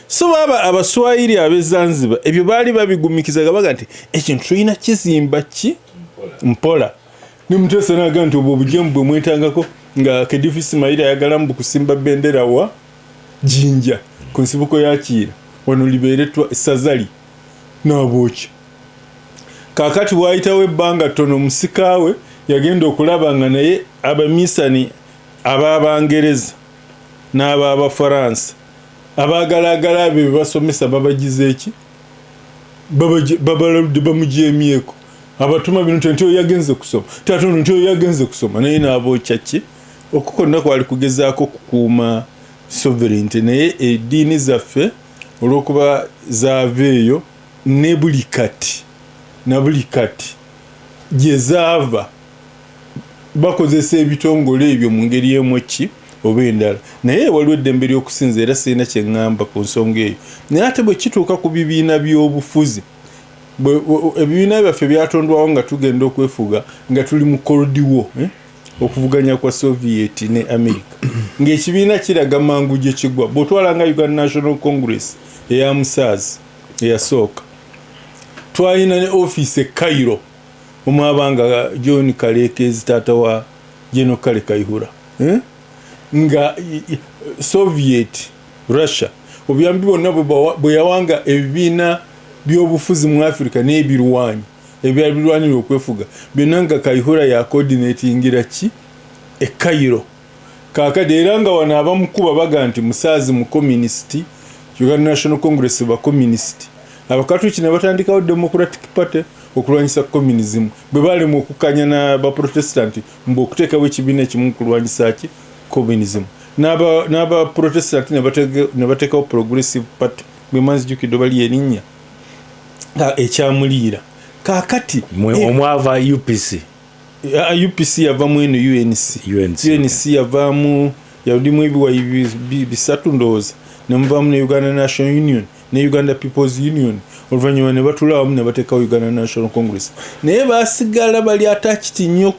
so baba abaswayiri ab'e Zanzibar ebyo baali babigumikizaga baga nti ekintu tulina kizimba ki mpola ne Muteesa n'agamba nti obwo obujemu bwe mwetangako nga Kedifu Ismail ayagala mu kusimba bendera wa Jinja ku nsibuko ya Kiira wano libeeretwa Sazali n'abooki kaakati waayitawo ebbanga ttono musikaawe yagenda okulaba nga naye abamisani ab'Abangereza n'ab'Abafaransa abagalagala be basomesa babagize eki babaludde bamujeemyeko abatuma bino nti oyo yagenze kusoma tatono nti oyo yagenze kusoma naye n'abookya ki okukonna kwali kugezaako kukuuma sovereignty naye eddiini zaffe olw'okuba zaaveeyo ne buli kati gye zaava bakozesa ebitongole ebyo mu ngeri emu ki oba endala naye waliwo eddembe ly'okusinza era sirina kye ŋŋamba ku nsonga eyo naye ate bwe kituuka ku bibiina by'obufuzi ebibiina byaffe byatondwawo nga tugenda okwefuga nga tuli mu Cold War okuvuganya kwa Soviet ne America ng'ekibiina kiraga mangu gye kigwa bw'otwala nga Uganda National Congress eya Musaazi eyasooka twalina ne office e Cairo omwabanga John Kalekezi taata wa General Kale Kaihura nga Soviet Russia obuyambi bwonna bwe yawanga ebibiina by'obufuzi mu Africa n'ebirwanyi ebyalirwanira okwefuga byonna nga Kaihura ya coordinatingira ki e Cairo kaakati era nga wano abamukuba baga nti Musaazi mu communist Uganda National Congress ba communist abakatuliki ne batandikawo Democratic Party okulwanyisa communism bwe balemu okukanya n'abaprotestanti mbu okuteekawo ekibiina ekimu kulwanyisa ki communism n'aba protestanti ne bateekawo Progressive Party bwe manzijukidde bali erinnya ekyamuliira kaakati omwava UPC yavaamu eno UNC yavaamu yalimu ebiwayi bisatu ndowooza ne muvaamu ne Uganda National Union ne Uganda People's Union oluvannyuma ne batula wamu ne bateekawo Uganda National Congress naye baasigala bali attached nnyo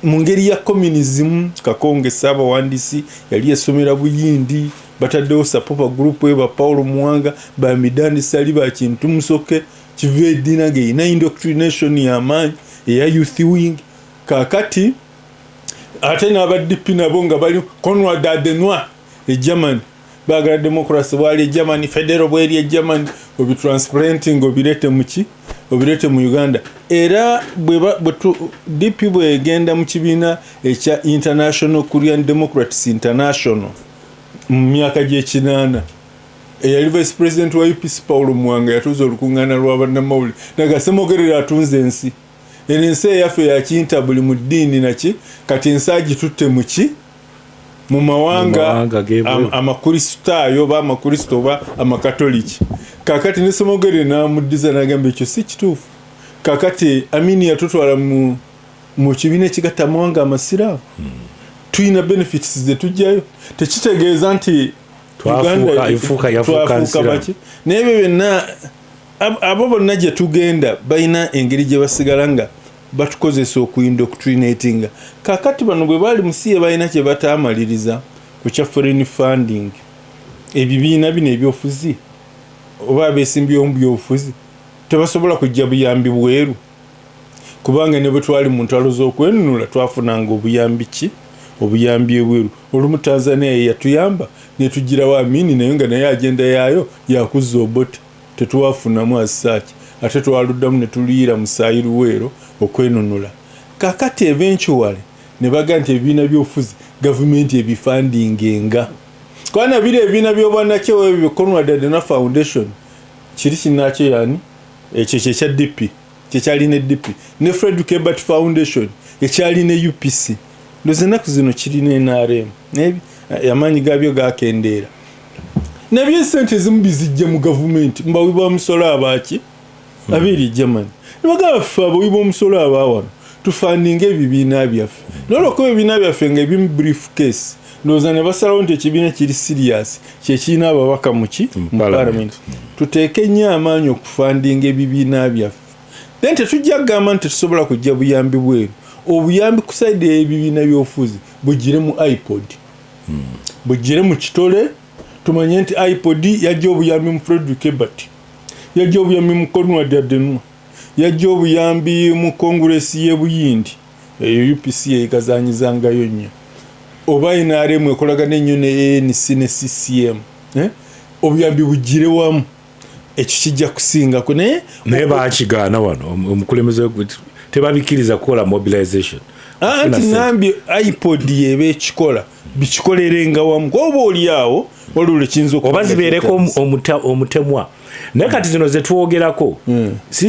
mu ngeri ya communism Kakonge Ssaabawandiisi yali esomera Buyindi bataddewo Sapopa group ba Paulo Muwanga ba Midandi Sali ba Kintu Musoke kive eddiina ng'erina indoctrination y'amaanyi eya youth wing kaakati ate n'aba DP nabo nga bali Conrad Adenauer e Germany baagala democracy bwali e Germany federal bweri e Germany obitransparenting obirete muki obirete mu Uganda era DP bwegenda mu kibiina ekya International Korean Democrats International mu myaka gy'ekinaana eyali vice president wa UPC Paulo Mwanga yatuuza olukuŋŋaana lw'abannamawulire nagasemogerera atunze ensi ensi eyaffe yakintabuli mu ddiini naki kati ensi agitutte muki mu mawanga amakristaayo oba amakristo oba amakatoliki kakati nesemogere n'amuddiza n'agamba ekyo si kituufu kakati Amini yatutwala mu kibiina ekigatta amawanga amasiraamu tulina benefits ze tujjayo tekitegeeza nti twafuuka baki naye byonna abo bonna gye tugenda balina engeri gye basigala nga batukozesa okuindoctrinatinga kakati bano bwe bali musiye balina kye bataamaliriza ku kya foreign funding ebibiina bino ebyofuzi oba abeesimbyewo mu byobufuzi tebasobola kujja buyambi bweru kubanga ne bwe twali mu ntalo z'okwenunula twafunanga obuyambi ki obuyambi ebweru olumu Tanzania yatuyamba netugirawo Amini naye nga naye agenda yaayo yakuzza obote tetuwafunamu asaki ate twaluddamu ne tuliira musaayi luweero okwenunula kakati eventually ne baga nti ebibiina by'obufuzi gavumenti ebifandingenga kwana biri ebibiina by'obwannakyewa ebyo Conrad Adenauer Foundation kiri kinakyo yani ekyo kyekya DP kyekyali ne DP ne Frederick Ebert Foundation ekyali ne UPC ndoze ennaku zino kirina NRM amaanyi gaabyo gakendeera nabye sente ezimu bizijja mu gavumenti mbawibwa omusolo abaaki abiri Germany nibaga ffe abawibwa omusolo abaawano tufandinga ebibiina byaffe n'olwokuba ebibiina byaffe nga ebimu brief case ndowooza ne basalawo nti ekibiina kiri serious kyekirina ababaka muki mu parliament tuteeke nnyo amaanyi okufandinga ebibiina byaffe then tetujja kugamba nti tetusobola kujja buyambi bweru obuyambi ku side y'ebibiina by'obufuzi bugire mu iPod bugire mu kitole tumanye nti iPod yajja obuyambi mu Frederick Ebert yajja obuyambi mu Conrad Adenauer yajja obuyambi mu Congress y'Ebuyindi UPC ekazanyizangayo nnyo oba NRM ekolagana ennyo ne ANC ne CCM obuyambi bugire wamu ekyo kijja kusingako naye bakigaana wano omukulembeze tebabikiriza kukola mobilization anti nambi iPod yebe ekikola bikikolerenga wamu oba oli awo olule kiyinza oba zibeereko omutemwa naye kati zino ze twogerako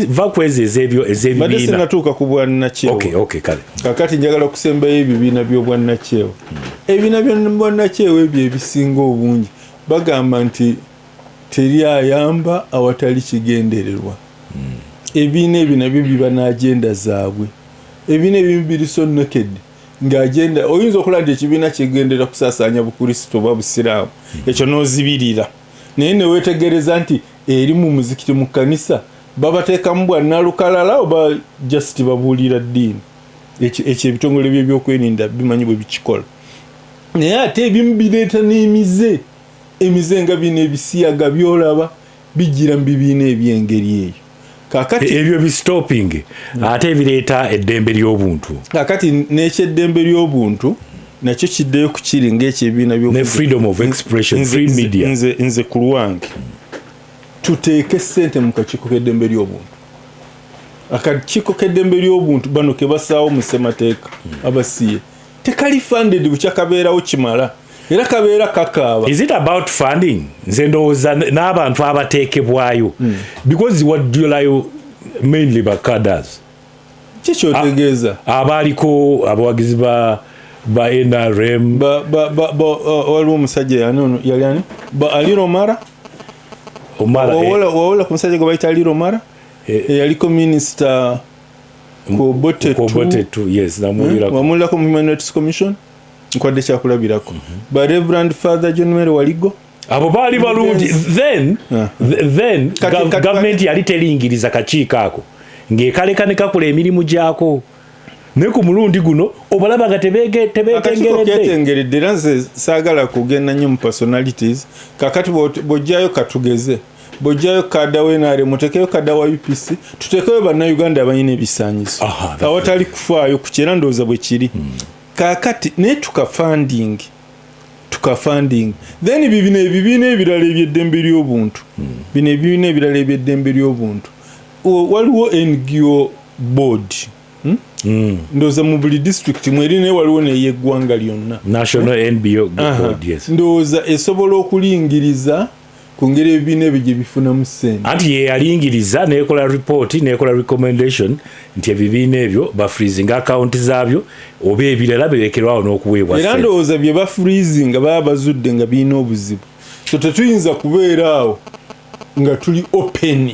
va kwezi ez'ebibiina badde sinatuuka ku bwannakyewa kale kakati njagala okusembayo ebibiina by'obwannakyewa ebibiina by'obwannakyewa ebyo ebisinga obungi bagamba nti teri ayamba awatali kigendererwa ebibiina ebyo nabyo biba n'agenda zaabwe ebibiina ebimu biri so naked ng'agenda oyinza okulaba nti ekibiina kigendera kusaasaanya bukrisitu oba busiraamu ekyo n'ozibirira naye ne weetegereza nti eri mu muzikiti mu kkanisa babateekamu bwannalukalala oba just babuulira ddiini ekyo ebitongole by'ebyokweninda bimanyi bwe bikikola naye ate ebimu bireeta n'emize nga bino ebisiyaga byolaba bijjira mu bibiina eby'engeri eyo kakati ebyo bistopping ate bireeta eddembe ly'obuntu kakati n'ekyeddembe ly'obuntu nakyo kiddeyo ku kiri ng'ekyebiina ne freedom of expression free media nze ku lwange tuteeke ssente mu kakiiko k'eddembe ly'obuntu akakiiko k'eddembe ly'obuntu bano ke basaawo mu ssemateeka abasiye tekali funded bukya kabeerawo kimala era kabeera kakaaba. Is it about funding? Nze ndowooza n'abantu abateekebwayo because what do you like mainly ba cadres kikyotegeeza abaaliko abawagizi ba NRM waliwo omusajja yali ani Ali Romara wawula ku musajja gwe bayita Ali Romara yaliko minisita Kobote tu yes wamulirako mu Human Rights Commission nkwadde kyakulabirako ba Reverend Father John Mary Waligo abo baali balungi then government yali teringiriza kakiiko ako ng'ekaleka ne kakola emirimu gyako naye ku mulundi guno obalaba nga tebeekengeredde era nze saagala kugenda nnyo mu personalities kakati bw'ojjayo katugeze bw'ojjayo kadda wenaare mutekeyo kadda wa UPC tutekeyo bannayuganda abanyina ebisaanyizo awatali kufaayo ku kyera ndowooza bwe kiri kakati naye tukafunding then ebibiina ebirala eby'eddembe ly'obuntu bino ebibiina ebirala eby'eddembe ly'obuntu waliwo NGO board ndowooza mu buli district mweri naye waliwo neyeggwanga lyonna National NBO board, yes. ndowooza esobola okulingiriza ku ngeri ebibiina ebyo gye bifunamu ssente anti ye yalingiriza nekola report nekola recommendation nti ebibiina ebyo bafreezing account zaabyo oba ebirala birekerwawo n'okuweebwa era ndowooza bye bafreezinga baba bazudde nga birina obuzibu so tetuyinza kubeera awo nga tuli open.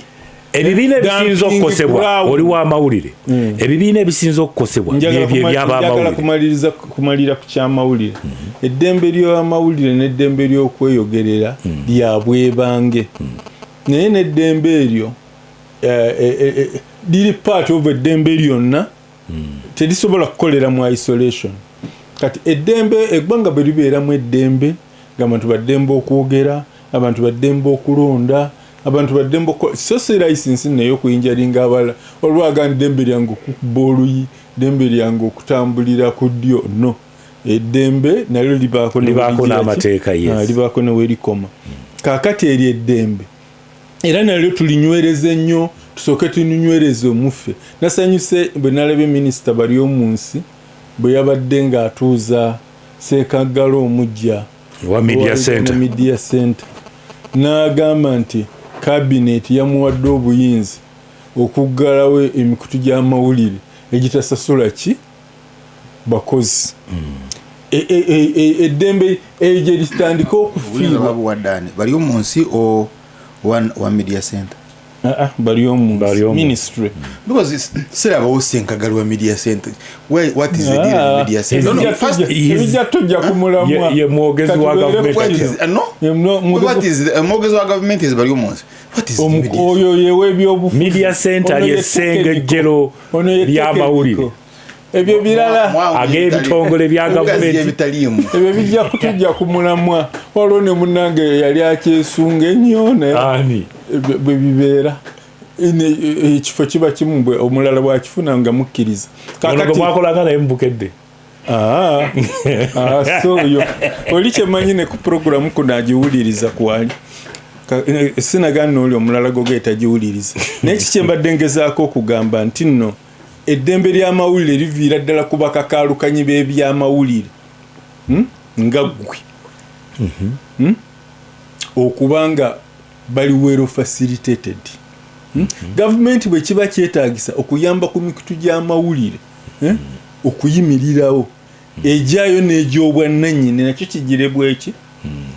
Ebibiina ebisinza okukosebwa oli w'amawulire ebibiina ebisinza okukosebwa njagala kumalira ku kyamawulire eddembe ly'amawulire n'eddembe ly'okweyogerera lya bwebange naye n'eddembe eryo liri part of eddembe lyonna terisobola kukolera mu isolation kati eddembe eggwanga bwe libeeramu eddembe ng'abantu baddembe okwogera abantu baddembe okulonda abantu baddembe so si license nayo okuyinjalinga abala olwaga eddembe lyange okukuba oluyi eddembe lyange okutambulira ku ddyo no eddembe nalyo libaako n'amateeka libaako ne weerikoma kaakati eri eddembe era nalyo tulinywereze nnyo tusooke tulinywereze omuffe nasanyuse bwe nalabye minisita bali omu nsi bwe yabadde ng'atuuza Sseekaggala omujja wa media center n'agamba nti kabineeti yamuwadde obuyinza okuggalawo emikutu gy'amawulire egitasasula ki bakozi eddembe gye litandika okufiibwa bali omu nsi wa media center bali omu ministry because sirabawo Ssenkagala wa media center what is the deal with media center ebijja tujja kumulamwa ye mwogezi wa government what is mwogezi wa government is bali omu nsi what is oyo yeweebyobufuzi media center yessengejjero ly'amawulire ebyo birala ag'ebitongole bya gavumenti ebyo bijja kutujja kumulamwa waliwo ne munnange yali akyesunga ennyo naye bwe bibeera ekifo kiba kimu bwe omulala bwakifuna nga mukkiriza kakati mwakolanga naye mubukedde so yo oli kyemanyi ne ku programu kuno agiwuliriza kwali sinagana n'oli omulala goge etagiwuliriza naye kikyembadde ngezaako okugamba nti nno eddembe ly'amawulire liviira ddala ku bakakaalukanyi b'ebyamawulire nga ggwe okubanga bali well facilitated gavumenti bwe kiba kyetaagisa okuyamba ku mikutu gy'amawulire okuyimirirawo ejyayo n'egy'obwannannyini nakyo kigirebwa eki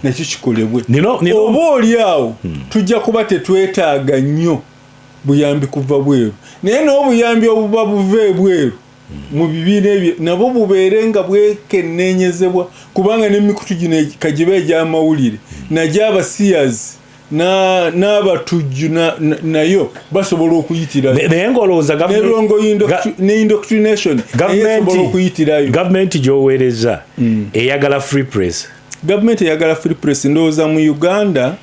nakyo kikolebwe oba oli awo tujja kuba tetwetaaga nnyo buyambi kuva bweru naye n'obuyambi obuba buva ebweru mu bibiina ebyo nabwo bubeere nga bwekenneenyezebwa kubanga n'emikutu gino kagiba egy'amawulire nagyo abasiyazi n'abatujju nayo basobola okuyitirayo naye ng'olowooza indoctrination esobola okuyitirayo gavumenti gy'oweereza eyagala free press gavumenti eyagala free press ndowooza mu Uganda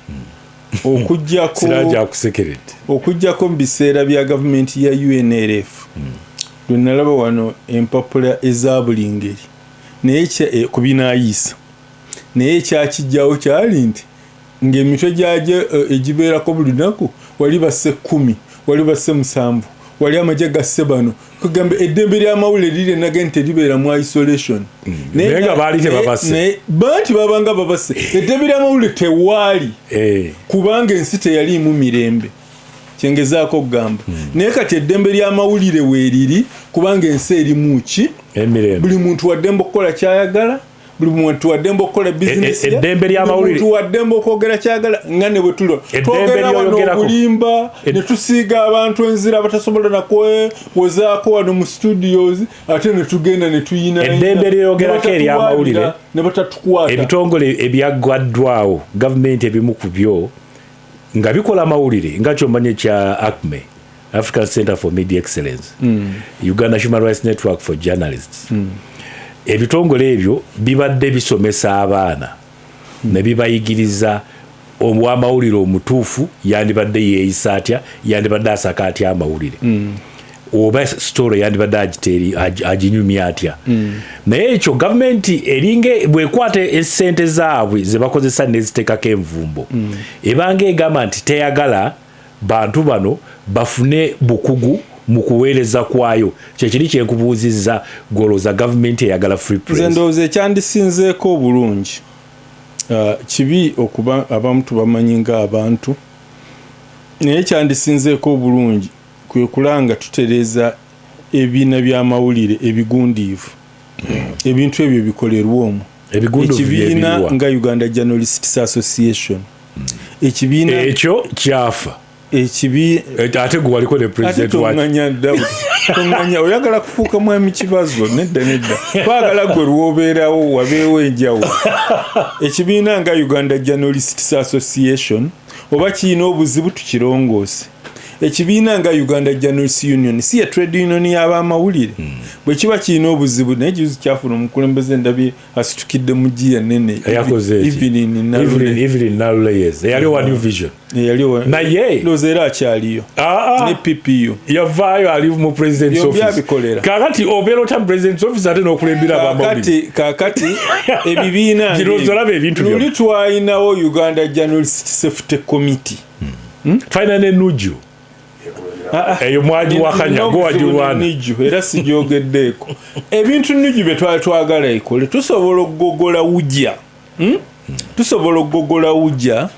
okujjako mu biseera bya gavumenti ya UNLF lwe nalaba wano empapula eza buli ngeri naye ku binaayiisa naye ekyakijjawo kyali nti ng'emitwe gyagyo egibeerako buli lunaku wali basse 10 wali basse 7 wali amagye gasse bano kugamba eddembe ly'amawulire liri nage nti libeera mu isolation naye nga baali tebabasse banti babanga babasse eddembe ly'amawulire tewaali kubanga ensi teyaliimu mirembe kyengezaako okugamba naye kati eddembe ly'amawulire weeriri kubanga ensi erimu ki buli muntu waddembe okukola kyayagala buli muntu waddembe okukola bizinesi eddembe ly'amawulire muntu waddembe okwogera kyagala nga ne bwe tulo twogera wano obulimba ne tusiiga abantu enzira abatasobola nakwewozaako wano mu studios ate ne tugenda ne tuyina eddembe lyogerako ery'amawulire ne batatukwata ebitongole ebyagwaddwawo gavumenti ebimu ku byo nga bikola amawulire nga kyomanye kya ACME African Center for Media Excellence Uganda Human Rights Network for Journalists ebitongole ebyo bibadde bisomesa abaana ne bibayigiriza omwamawulire omutuufu yandibadde yeeyisa atya yandibadde asaka atya amawulire oba story yandibadde aginyumya atya naye ekyo gavumenti eringa bwekwata essente zaabwe ze bakozesa neziteekako envumbo ebanga egamba nti teyagala bantu bano bafune bukugu mu kuweereza kwayo. Kyekiri kyenkubuuzizza gwolooza gavumenti eyagala free press. Nze ndowooza ekyandisinzeeko obulungi kibi okuba abamu tubamanyi ng'abantu, naye ekyandisinzeeko obulungi kwe kulanga tutereeza ebibiina by'amawulire ebigundiivu, ebintu ebyo bikolerwa omwo. Ekibiina nga Uganda Journalists Association, ekibiina ekyo kyafa. Ate gwe waliko ne president tonganya oyagala kufuuka mwami kibazo. Nedda twagala gwe lwobeerawo wabeewo enjawulo. Ekibiina nga Uganda Journalists Association oba kirina obuzibu tukirongoose. Ekibiina nga Uganda Journalists Union si ya trade union y'abamawulire, bwe kiba kirina obuzibu naye juzi kyafuna omukulembeze ndabye asitukidde mu giya nene Evelyn Naluleyes eyali wa New Vision naye ndowooza era akyaliyo ne PPU yavaayo ali mu president's office. Kaakati obeera otya mu president's office ate n'okulembera abamawulire. Kaakati ebibiina luli twalinawo Uganda Journalists Safety Committee twalina n'ennuju eyo mwagi wakanya gwagiwana era sijogeddeeko ebintu nnuju bye twali twagala ekole. Tusobola okugogola wujja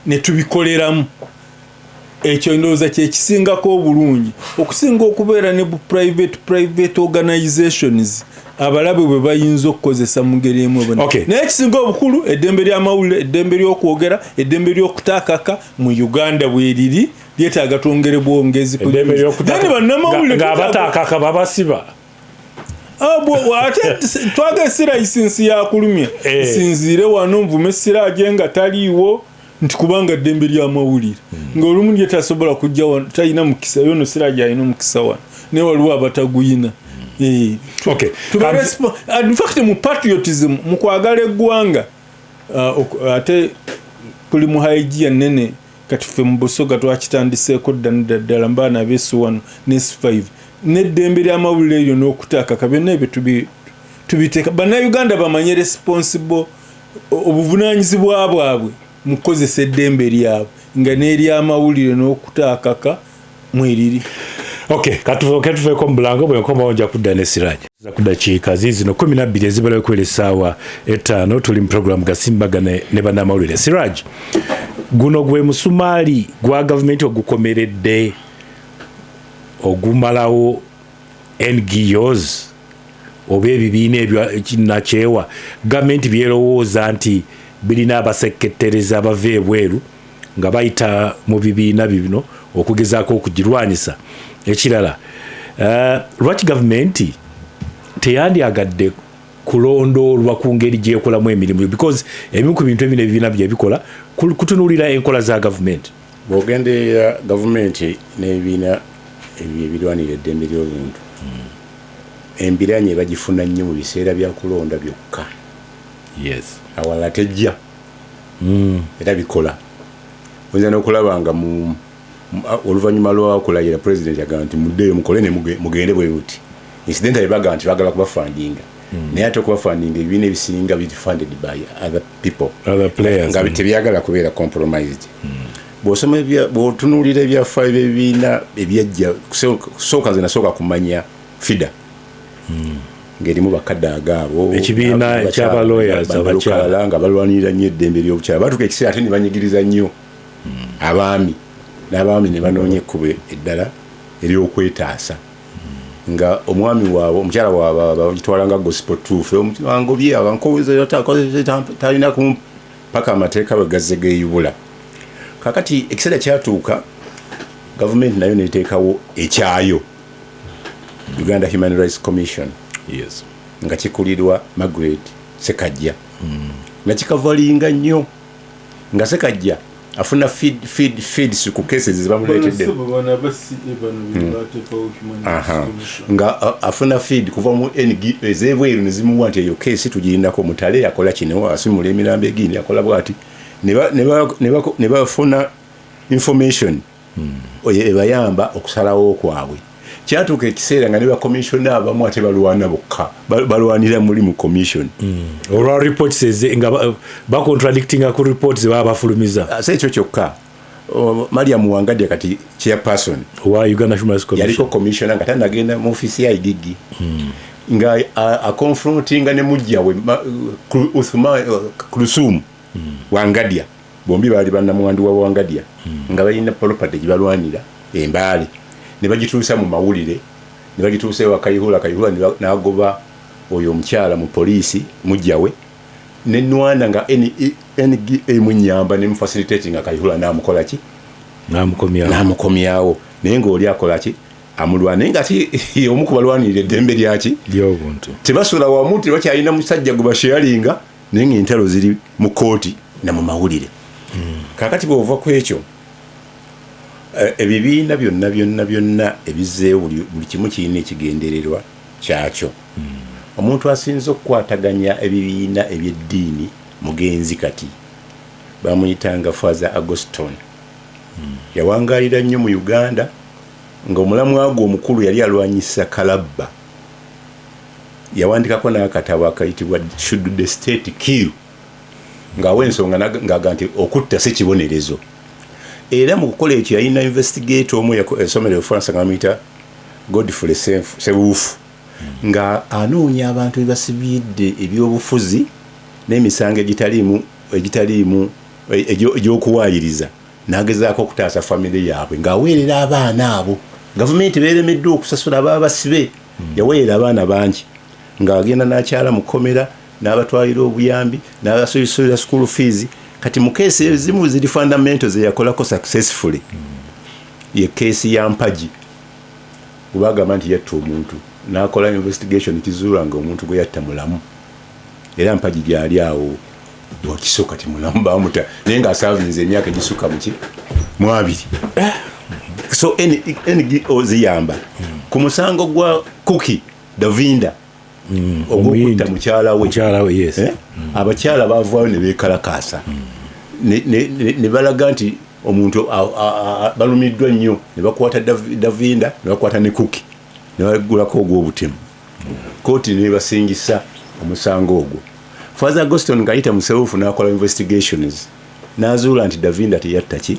ne tubikoleramu. Ekyo ndowooza kyekisingako obulungi okusinga okubeera ne bu private organizations abalabe bwe bayinza okukozesa mu ngeri emu. Naye ekisinga obukulu eddembe ly'amawulire, eddembe ly'okwogera, eddembe ly'okutaakaka mu Uganda bwe liri lyetaaga twongere bwongezi ng'abataakaka babasiba. Ate twagala si layisinsi yakulumya sinziire wano nvume siraaje nga taliiwo nti kubanga ddembe ly'amawulire ng'olumu lyetasobola kujja wano talina mukisa yono siraaje alina omukisa wano naye waliwo abataguyina. In fact mu patriotism mu kwagala eggwanga ate tuli mu haigia nene kati ffe mu Busoga twakitandiseeko ddala mbaana abeesu wano NS5 n'eddembe ly'amawulire eryo n'okutaakaka byonna ebyo tubiteeka. Bannayuganda bamanye responsible obuvunaanyizibwa bwabwe mu kukozesa eddembe lyabwe nga n'ery'amawulire n'okutaakaka mweriri. Katuveeko mu Bulango bwe nkomawo nja kudda ne Siraj za kudakiika zino 12 ezibalayo kwera essaawa 5 tuli mu programu Gasimbaga ne bannamawulire. Siraj, guno gwe musumaali gwa gavumenti ogukomeredde ogumalawo NGOs oba ebibiina ebyakinakyewa gavumenti byerowooza nti birina abasekettereza abava ebweru nga bayita mu bibiina bino okugezaako okugirwanyisa. Ekirala lwaki gavumenti teyandyagadde kulondoolwa ku ngeri gyekolamu emirimu, because ebimu ku bintu ebino ebibiina byebikola kutunuulira enkola za gavumenti. Bw'ogenderera gavumenti n'ebibiina ebirwanira eddembe ly'obuntu embiranye bagifuna nnyo mu biseera bya kulonda byokka. Awalala tejja era bikola. Oyinza n'okulaba nga oluvannyuma lw'okulayira pulezidenti agamba nti muddeeyo mukole ne mugende bwe buti. Incidentally baga nti bagala kubafandinga naye ate okubafandinga ebibiina ebisinga biri funded by other people, other players, nga tebyagala kubeera compromised. Bw'osoma bw'otunuulira ebyafaayo by'ebibiina ebyajja kusooka nze nasooka kumanya FIDA ng'erimu bakadde agaabo ekibiina ky'aba lawyers abakyala nga balwanirira nnyo eddembe ly'obukyala batuuka ekiseera ate ne banyigiriza nnyo abaami n'abaami ne banoonya ekkubo eddala ery'okwetaasa nga omwami waabwe omukyala waabwe bagitwala nga gospel truth angobye abankoweza talina paka amateeka bwe gazze geeyubula. Kakati ekiseera kyatuuka gavumenti nayo neteekawo ekyayo Uganda Human Rights Commission nga kikulirwa Margaret Sekajja nga kikavalinga nnyo nga Sekajja afuna feeds ku cases zibamuleetedde nga afuna feed kuva mu ez'ebweru ne zimuwa nti eyo case tugirindako mutale yakola kino asimula emirambo egindi yakola bwati ne bafuna information ebayamba okusalawo kwabwe. Kyatuuka ekiseera nga ne bakomishona abamu ate balwana bokka balwanira muli mu commission olwa reports nga bacontradictinga ku reports baba bafulumiza ekyo kyokka Mariam Wangadya kati chairperson wa Uganda Human Rights Commission yaliko commissioner nga tanagenda mu office ya Igigi nga a confronting ne mujja we Uthman Kulsum Wangadya bombi bali bannamwandu wa Wangadya nga balina property gibalwanira Embale ne bagituusa mu mawulire ne bagituusa ewa Kayihura n'agoba oyo omukyala mu poliisi mujjawe ne Nwana nga munyamba ne mufacilitating nga Kayihura n'amukola ki n'amukomyawo naye ng'oli akola ki amulwana nga ti omu ku balwanirira eddembe lyaki ly'obuntu tebasula wamu tebakyalina musajja gwe basharinga naye ng'entalo ziri mu kooti na mu mawulire kaakati bw'ova ku ekyo ebibiina byonna ebizzeewo buli kimu kirina ekigendererwa kyakyo omuntu asinze okukwataganya ebibiina ebyeddiini mugenzi kati bamuyitanga Father Agoston yawangaalira nnyo mu Uganda nga omulamwa gwe omukulu yali alwanyisa Kalabba yawandikako n'akatabo akayitibwa Should the State Kill ng'awa ensonga ng'aga nti okutta si kibonerezo era mu kukola ekyo yalina investigator omu esomero Efaransa nga bamuyita Godfrey Sewufu nga anoonya abantu ebasibidde ebyobufuzi n'emisango egitaliimu egy'okuwaayiriza n'agezaako okutaasa famire yaabwe ng'aweerera abaana abo gavumenti beeremeddwa okusasula ababa basibe yaweerera abaana bangi ng'agenda n'akyala mu kkomera n'abatwalira obuyambi n'abasuulira school fees kati mu keesi ezimu ziri fundamentals eyakolako successfully ye keesi ya Mpagi kubagamba nti yatta omuntu n'akola investigation kizuula nga omuntu gwe yatta mulamu era Mpagi gyali awo wakisoka ti mulamu bamuta naye ng'asaavinze emyaka egisukka mu 2 so NGO ziyamba ku musango gwa Cookie Davinda ogwokutta mukyala we yes abakyala bavaayo ne beekalakaasa ne balaga nti omuntu balumiddwa nnyo ne bakwata Davinda ne bakwata ne Cookie ne bagulako ogw'obutemu kooti ne basingisa omusango ogwo Father Agoston ng'ayita musewufu n'akola investigations n'azuula nti Davinda teyatta ki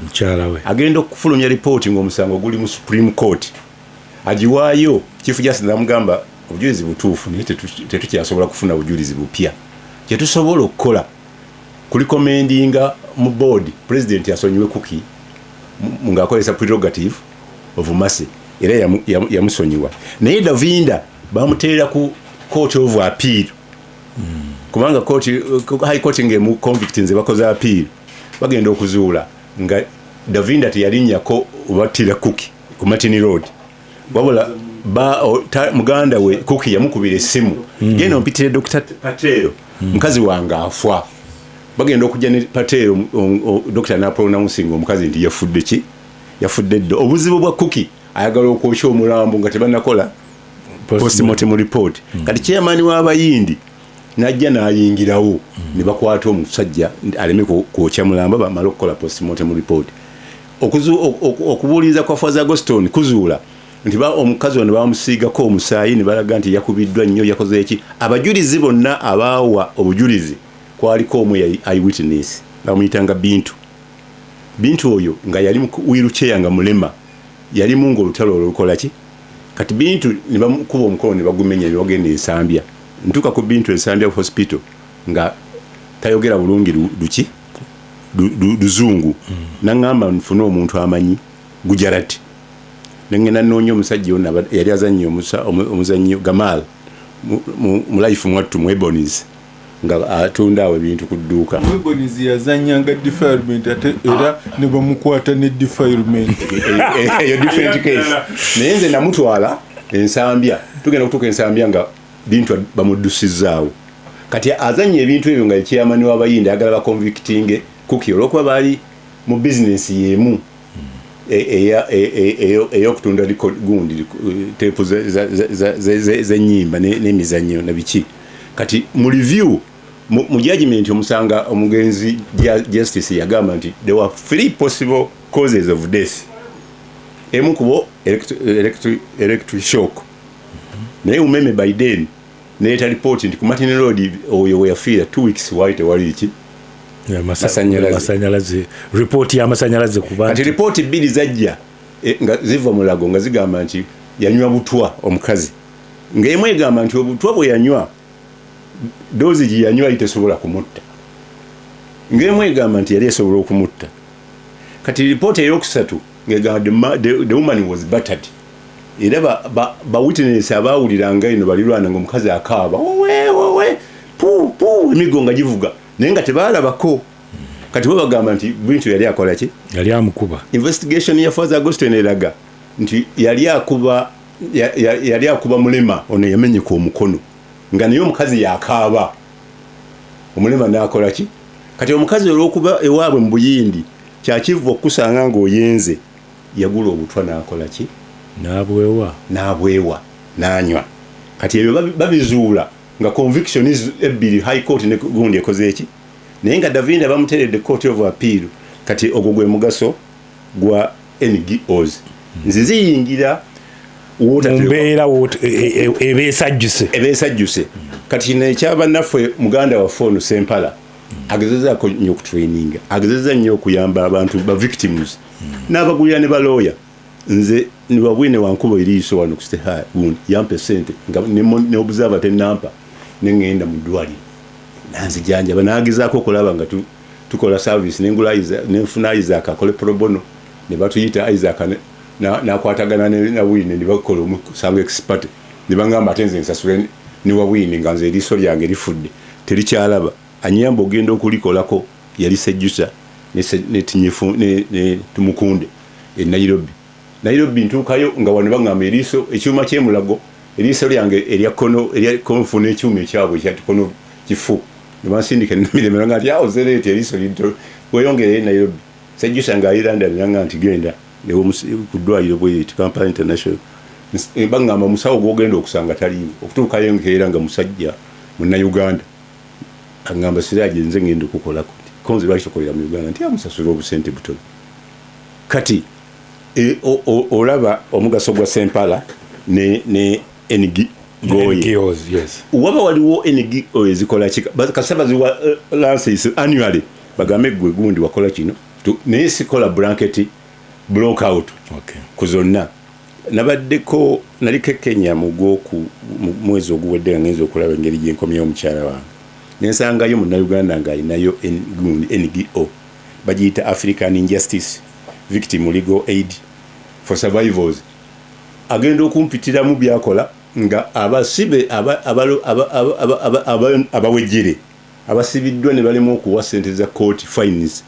mukyala we agenda okufulumya ripooti ng'omusango guli mu Supreme Court agiwaayo Chief Justice n'amugamba obujulizi butuufu naye tetukyasobola kufuna bujulizi bupya kye tusobola okukola kulikomendinga mu board president yasonyiwe Cookie ng'akozesa prerogative of mercy era yamusonyiwa naye Davinda bamuteera ku court of appeal kubanga high court ng'emu convict nze bakoze appeal bagenda okuzuula nga Davinda teyalinnyako obattira Cookie ku Martin Road wabula muganda we Cookie yamukubira essimu genda ompitire Dr. Patero mukazi wange afa bagenda okujja ne Patero Dr. n'apronouncing omukazi nti yafudde ddo obuzibu bwa Cookie ayagala okwokya omulambo nga tebanakola postmortem report kati chairman w'abayindi najja n'ayingirawo ne bakwata omusajja aleme kwokya mulambo bamala okukola postmortem report okubuuliza kwa Father Agoston kuzuula nti omukazi ono bamusiigako omusaayi ne balaga nti yakubiddwa nnyo yakoze eki abajulizi bonna abaawa obujulizi kwaliko omu eyewitness bamuyitanga Bintu oyo nga yali mu wheelchair nga mulema yalimu ng'olutalo olukola ki kati Bintu ne bamukuba omukono ne bagumenya ne bagenda Ensambya ntuuka ku Bintu Ensambya hospital nga tayogera bulungi Luzungu n'aŋŋamba nfune omuntu amanyi Gujarati nengenda nnoonya omusajja ono yali azannya omuzannyo Gamal mu life mwattu mu Ebonies nga atunda awo ebintu ku dduuka Ebonies yazannyanga defilement ate era ne bamukwata ne defilement eyo different case naye nze namutwala Ensambya tugenda kutuuka Ensambya nga Bintu bamuddusizaawo kati azannya ebintu ebyo nga ekyamani w'abayindi agala baconvictinge Cookie olw'okuba baali mu bizinesi y'emu ey'okutunda gundi teepu z'ennyimba n'emizannyo na biki kati mu review mu judgment omusanga omugenzi justice yagamba nti there were 3 possible causes of death emu kubo electric shock naye umeme by then neeta report nti ku Martin Road oyo weyafiira 2 weeks white wali ki masanyalaze report ya masanyalaze kubanga ati report bbiri zajja nga ziva mu lago nga zigamba nti yanywa butwa omukazi ng'emu egamba nti obutwa bwe yanywa dozi gye yanywa itesobola kumutta ng'emu egamba nti yali esobola okumutta kati report eyokusatu ng'egamba the woman was battered era ba witness abawuliranga eno balirwana ng'omukazi akaaba owe pu emigo nga givuga naye nga tebaalabako kati bo bagamba nti Bintu yali akola ki yali amukuba investigation ya Father Augustine eraga nti yali akuba mulema ono yamenyeka omukono nga naye omukazi yakaaba omulema n'akola ki kati omukazi olw'okuba ewaabwe mu Buyindi kyakivu okusanga ng'oyenze yagula obutwa n'akola ki n'abwewa n'anywa kati ebyo babizuula nga conviction ebbiri high court ne gundi ekoze eki naye nga Davinda bamuteredde court of appeal kati ogwo gwe mugaso gwa NGOs nziziyingira mbeera ebeesajjuse kati nekyaba naffe muganda waffe ono Sempala agezezaako nnyo okutraininga agezeza nnyo okuyamba abantu ba victims n'abagulira ne balooya nze niwabwine wankuba eriiso wano ku State gundi yampe sente nga ne observer tenampa nengenda mu ddwaliro nanzijanjaba naagezaako okulaba nga tukola service nenfuna Isaac akole pro bono ne batuyita Isaac nakwatagana na Wine ne bakola omusango expert ne bangamba ate nze nsasule ne Wine nga nze eriiso lyange lifudde terikyalaba anyamba ogenda okulikolako yali sejjusa ne tinyifu ne tumukunde e Nairobi ntuukayo nga wano bangamba eriiso ekyuma ky'emulago eriiso lyange eryakonfu n'ekyuma ekyabwe ekyatikono kifu ne bansindika nemiremera nga ati awo zereeti eriiso linto weyongere Nairobi sejjusa nga ayiranda nanga nti genda ku ddwaliro bweyiti Kampala International bangamba musawo gwogenda okusanga taliiwo okutuukayo nkeera nga musajja munnauganda agamba siraaje nze ngenda okukolako konzi lwaki tokolera mu Uganda nti amusasula obusente butono kati olaba omugaso gwa Sempala ne NGOs yes waba waliwo NGO ezikola kika kasaba ziwa lances annually bagambe gwe gundi wakola kino naye sikola blanket block-out kuzonna nabaddeko naliko Kenya mu mwezi oguwedde ngenza okulaba engeri gyenkomyewo omukyala wange nensangayo munnayuganda nga alinayo NGO bagiyita African Injustice Victim Legal Aid for Survivors agenda okumpitiramu byakola nga abasibe abawejjere abasibiddwa ne balemu okuwa sente za court fines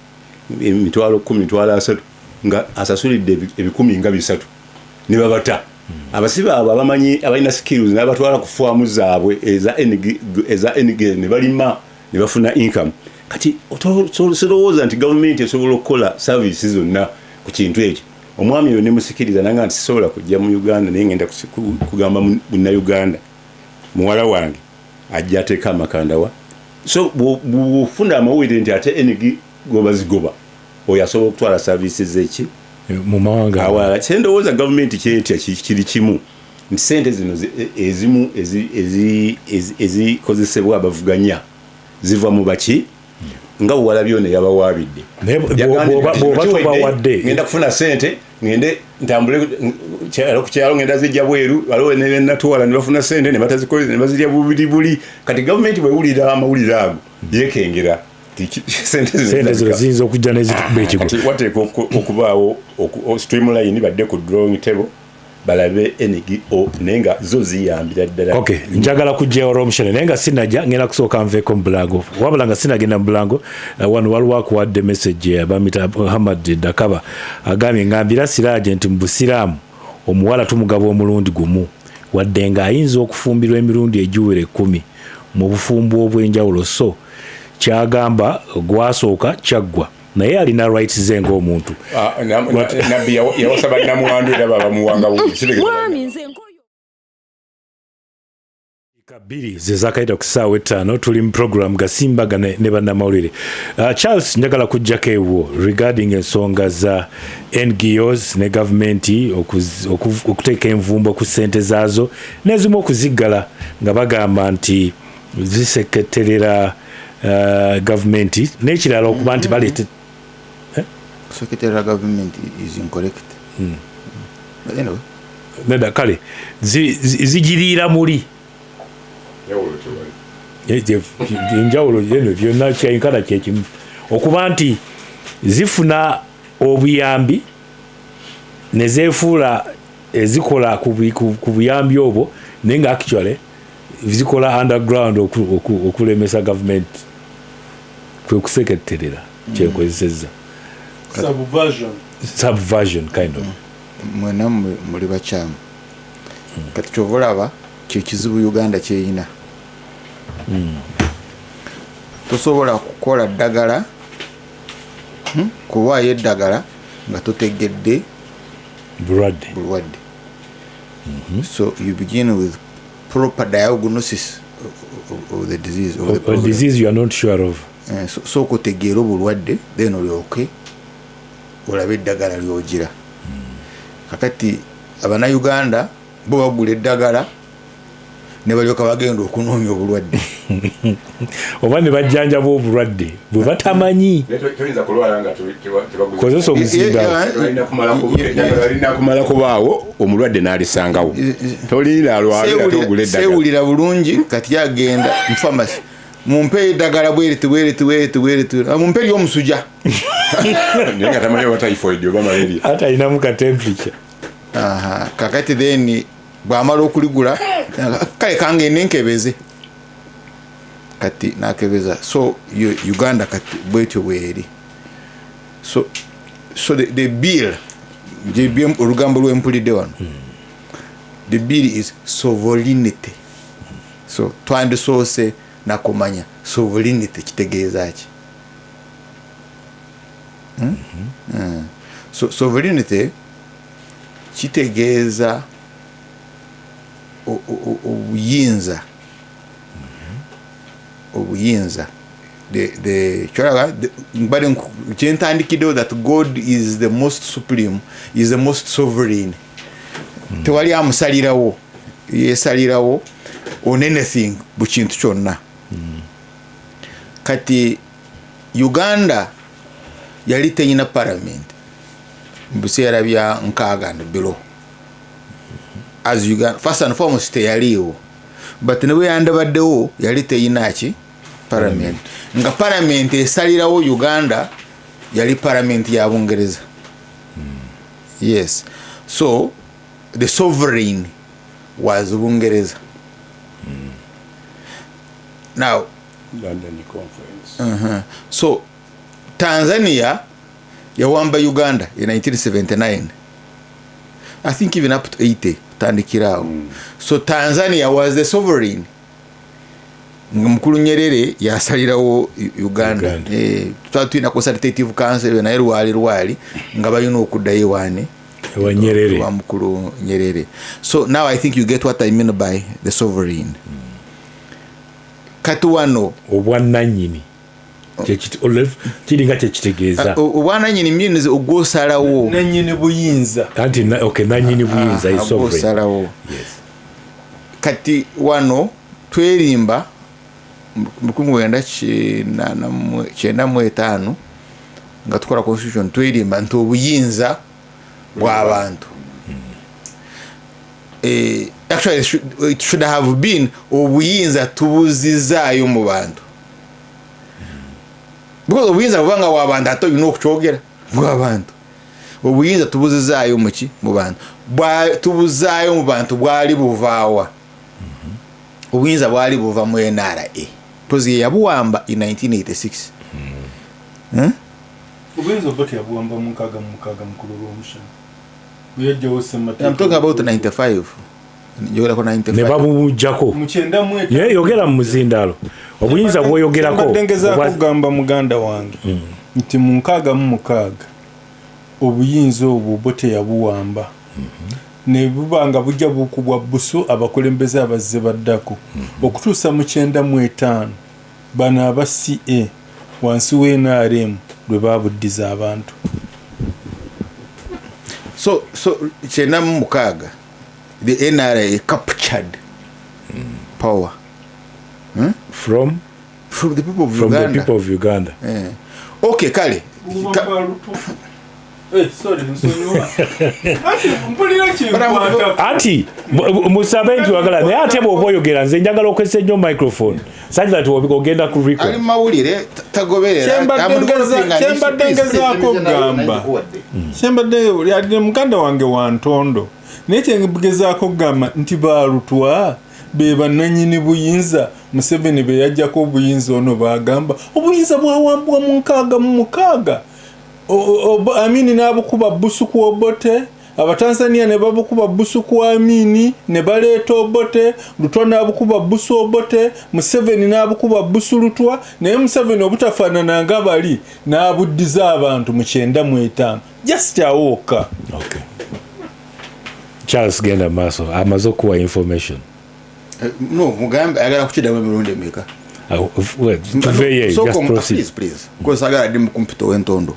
emitwalo 10 nga asasulidde 10,300 ne babata abasibe abo abamanyi abalina skills n'abatwala ku faamu zaabwe eza NG ne balima ne bafuna income kati otolowooza nti gavumenti esobola okukola services zonna ku kintu ekyo omwami oyo ne musikiriza nanga nti sisobola kujja mu Uganda naye ngenda kugamba munnayuganda muwala wange ajja ateeka amakanda wa so bufuna amawulire nti ate NG gobazigoba oyo asobola okutwala services eki mu mawanga awala kyendowooza gavumenti kyetya kiri kimu nti sente zino ezimu ezikozesebwa abavuganya ziva mu baki nga buwalabyo ne yabawaabidde ngenda kufuna sente ngende ntambule ku kyalo ngenda zijja bweru waliwo ne natwala ne bafuna sente ne batazikoze ne bazirya buli kati gavumenti bwewulira amawulire ago yekengera sente zino ziyinza okujja nezitukuba ekigo wateeka okubaawo streamline badde ku drawing table balabe NGO naye nga zo ziyambira ddala okay njagala kujjayo Romushene naye nga sinajja ngenda kusooka nveeko mu Bulango wabula nga sinagenda mu Bulango wano waliwo akuwadde message abamita Muhammad Dakaba agambye ngambira Siraaje nti mu Busiraamu omuwala tumugaba omulundi gumu wadde nga ayinza okufumbirwa emirundi egiwera 10 mu bufumbo obw'enjawulo so kyagamba gwasooka kyaggwa naye alina rights ze ng'omuntu nabbi yawasaba namwandu era babamuwanga kabiri zezakaita ku ssaawa 5 tuli mu program gasimbaga ne bannamawulire Charles njagala kujjako ewo regarding ensonga za NGOs ne gavumenti okuteeka envumbo ku ssente zaazo n'ezimu okuziggala nga bagamba nti ziseketerera gavumenti n'ekirala okuba nti baleete Secretary of Government is incorrect. But anyway. Neda kale zigiriira muli enjawulo yeno byonna kyenkana kyekimu okuba nti zifuna obuyambi ne zeefuula ezikola ku buyambi obwo naye nga actually zikola underground okulemesa gavumenti kwe kuseketerera kyekozesezza subversion kind of mwena muli bakyamu kati kyova olaba kyekizibu Uganda kyeyina tosobola kukola ddagala kuwaayo eddagala nga totegedde bulwadde. So you begin with proper diagnosis of the disease of the disease you are not sure of. So kutegeera obulwadde then olyoke olabe eddagala lyogira. Kakati Abannayuganda bo bagula eddagala ne balyoka bagenda okunoonya obulwadde oba ne bajjanjaba obulwadde bwe batamanyi kozesa omuzindaalo alina kumala kubaawo omulwadde n'alisangawo toliira alwalira seewulira bulungi kati agenda mu pharmacy mumpe eddagala bweriti mumpe ly'omusuja naye nga tamanyi oba typhoid oba malaria ate alinamu ka temperature. Kakati then bw'amala okuligula kale kangende nkebeze kati nakebeza. So Uganda kati bwetyo bweri. So the bill olugambo lwempulidde wano the bill is sovereignty. So twandisoose nakumanya sovereignty kitegeeza ki? So sovereignty kitegeeza obuyinza kyentandikiddewo that God is the most supreme, is the most sovereign. Tewali amusalirawo, yesalirawo on anything bukintu kyonna. Kati Uganda yali tenyina parliament mu biseera bya nkaaga below. As Uganda first and foremost teyaliwo, but ne bwe yandabaddewo yali teyina ki parliament. Nga parliament esalirawo Uganda yali parliament ya Bungereza. Yes, so the sovereign was Bungereza. Now London Conference. So Tanzania yawamba Uganda in 1979. I think even up to 80 tandikirao. So Tanzania was the sovereign. Mkulu Nyerere yasalirawo Uganda. Twatwina consultative council na Rwali nga bayina okuddayo wane wa Nyerere. Wa Mkulu Nyerere. So now I think you get what I mean by the sovereign. Katuwano obwannannyini kiringa kyekitegeeza obwannannyini means ogwosalawo nannyini buyinza anti nannyini buyinza is sovereign. Yes. Kati wano twerimba 1995 nga tukola constitution twerimba nti obuyinza bw'abantu. Actually it should have been obuyinza tubuzizaayo mu bantu, because obuyinza bubanga bw'abantu ate olina okukyogera bw'abantu. Obuyinza tubuzizaayo muki mu bantu, tubuzaayo mu bantu bwali buvaawa. Obuyinza bwali buva mu NRA pozi yabuwamba in 1986. Obuyinza bwati yabuwamba mu nkaaga mukulu lw'omushana. I'm talking about 95. Yogera ko 95. Ne babujjako. Yogera mu muzindaalo. Obuyinza bwoyogerako. Badengeza kugamba muganda wange. Nti mu nkaaga mu mukaaga obuyinza obwo bote yabuwamba. Ne bubanga bujja bukubwa buso abakulembeze abazze baddako. Okutuusa mu 95 bana aba CA wansi w'NRM lwe babuddiza abantu. So chena mukaga the NRA captured power from from the people of from Uganda. the people of Uganda. Okay, kale. Sorry, Anti musabe nti wagala naye ate bw'oba oyogera nze njagala okwesa ennyo microphone such that ogenda ku record. Ali mawulire tagoberera. Kyembadde ngezaako gamba. Kyembadde yadde muganda wange wa Ntondo. Naye kyengezaako gamba nti baalutwa be bannannyini buyinza Museveni be yajjako obuyinza ono bagamba obuyinza bwawambwa mu 6 Amini n'abukuba Busuku Obote, Abatanzania ne babukuba Busuku Amini ne baleeta Obote, Lutwa n'abukuba Busu Obote, Museveni n'abukuba Busu Lutwa, naye Museveni obutafaanana nga bali n'abuddiza abantu mu 95. Just awoka. Okay. Charles genda maaso amaze okuwa information. No, mugambe agala kukidamu emirundi emeka. Please. Because agala ndi mu kumpito w'Entondo.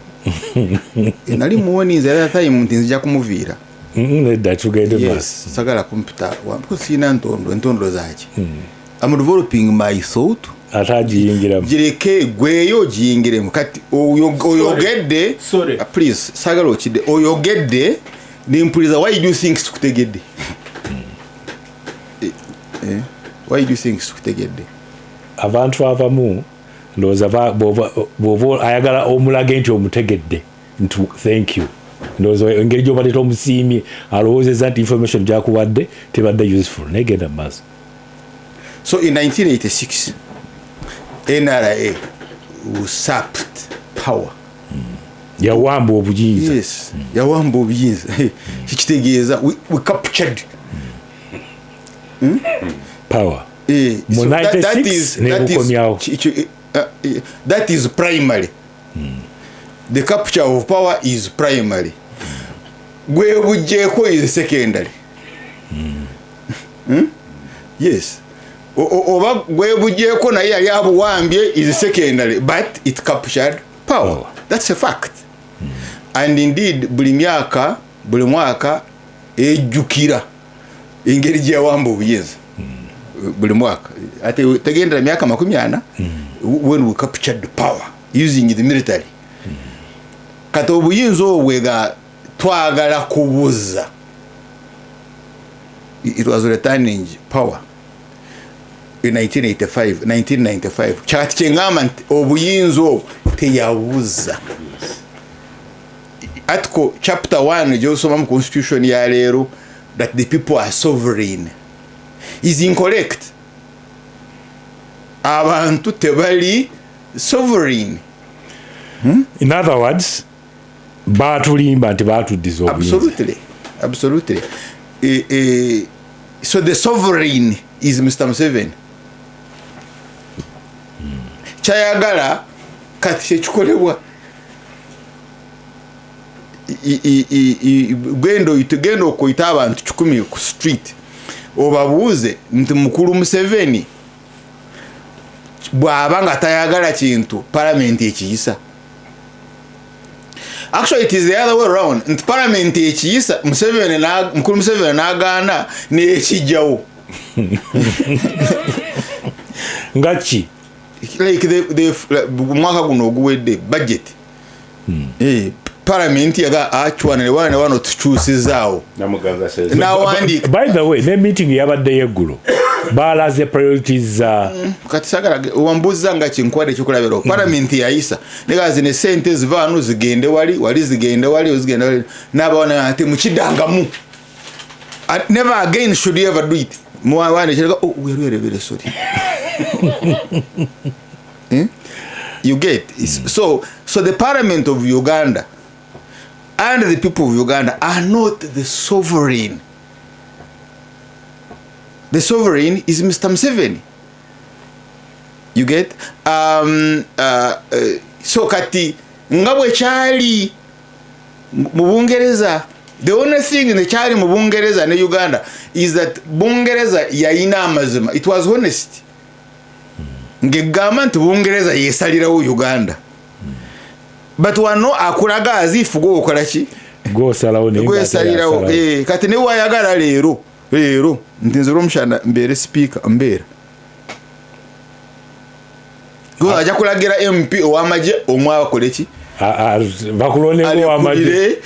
Nali muwonize era time nti nzija kumuviira. Nedda tugende maaso. Yes, sagala kumpita because sina Entondo zaki. I'm developing my thought. Atagiyingiramu. Gireke gweyo giyingiremu kati oyogedde. Sorry. Please, sagala okide oyogedde nimpuriza why do you think tukutegedde? Why do you think tukutegedde? Abantu abamu ndowooza bw'oba ayagala omulage nti omutegedde nti thank you. Ndowooza engeri gy'obadde omusiimye alowoozezza nti information gy'akuwadde tebadde useful. Naye genda mu maaso. So in 1986, NRA usurped power. Yawamba obuyinza. Yes, yawamba obuyinza. Kitegeeza we captured power. So that is primary. The capture of power is primary. Gwe bujjeko is secondary. Yes. Oba gwe bujjeko naye yali abuwambye is secondary, but it captured power. That's a fact. And indeed buli mwaka ejjukira engeri gye yawamba obuyinza. Buli mwaka ate tegendera myaka 40 when we captured the power using the military. Kati obuyinza obwega twagala kubuza. It was returning power in 1995. Kyati kyengamba nti obuyinza obwo teyabuza. Article chapter 1 gyosoma mu constitution ya leero that the people are sovereign is incorrect. Abantu tebali sovereign. In other words, batulimba nti batuddiza obuyinza. Absolutely. So the sovereign is Mr. Museveni. Kyayagala kati kyekikolebwa genda okuyita abantu 10 ku street obabuuze nti mukulu Museveni bw'aba nga tayagala kintu parliament ekiyisa. Actually it is the other way around. Nti parliament ekiyisa mukulu Museveni n'agaana n'ekijjawo. Ngachi like the mwaka guno oguwedde budget. Parliament yaga achwana ne wano tukyusizaawo. Namuganga says. By the way, ne meeting yabadde yeggulo. Balaze priorities kati sagala wambuza nga kinkwade kyokulabira. Parliament yayisa. Negazi ne sente zivanu zigende wali zigende wali n'abawana ate mukidangamu. Never again should you ever do it. Mwawane chega we are very sorry. You get so the parliament of Uganda and the people of Uganda are not the sovereign. The sovereign is Mr. Museveni. You get so kati ngabwe chali mu Bungereza. The only thing in the chali mu Bungereza ne Uganda is that Bungereza yayina amazima. It was honest. Ngegamba nti Bungereza yesalirawo Uganda. But wano akulaga azifu go okola ki? Go salawo ne salirawo. Kati ne wayagala leero nti nzero mshana mbere speaker mbere. go aja kulagira MP owamaje omwa koleki bakulone ngo amaje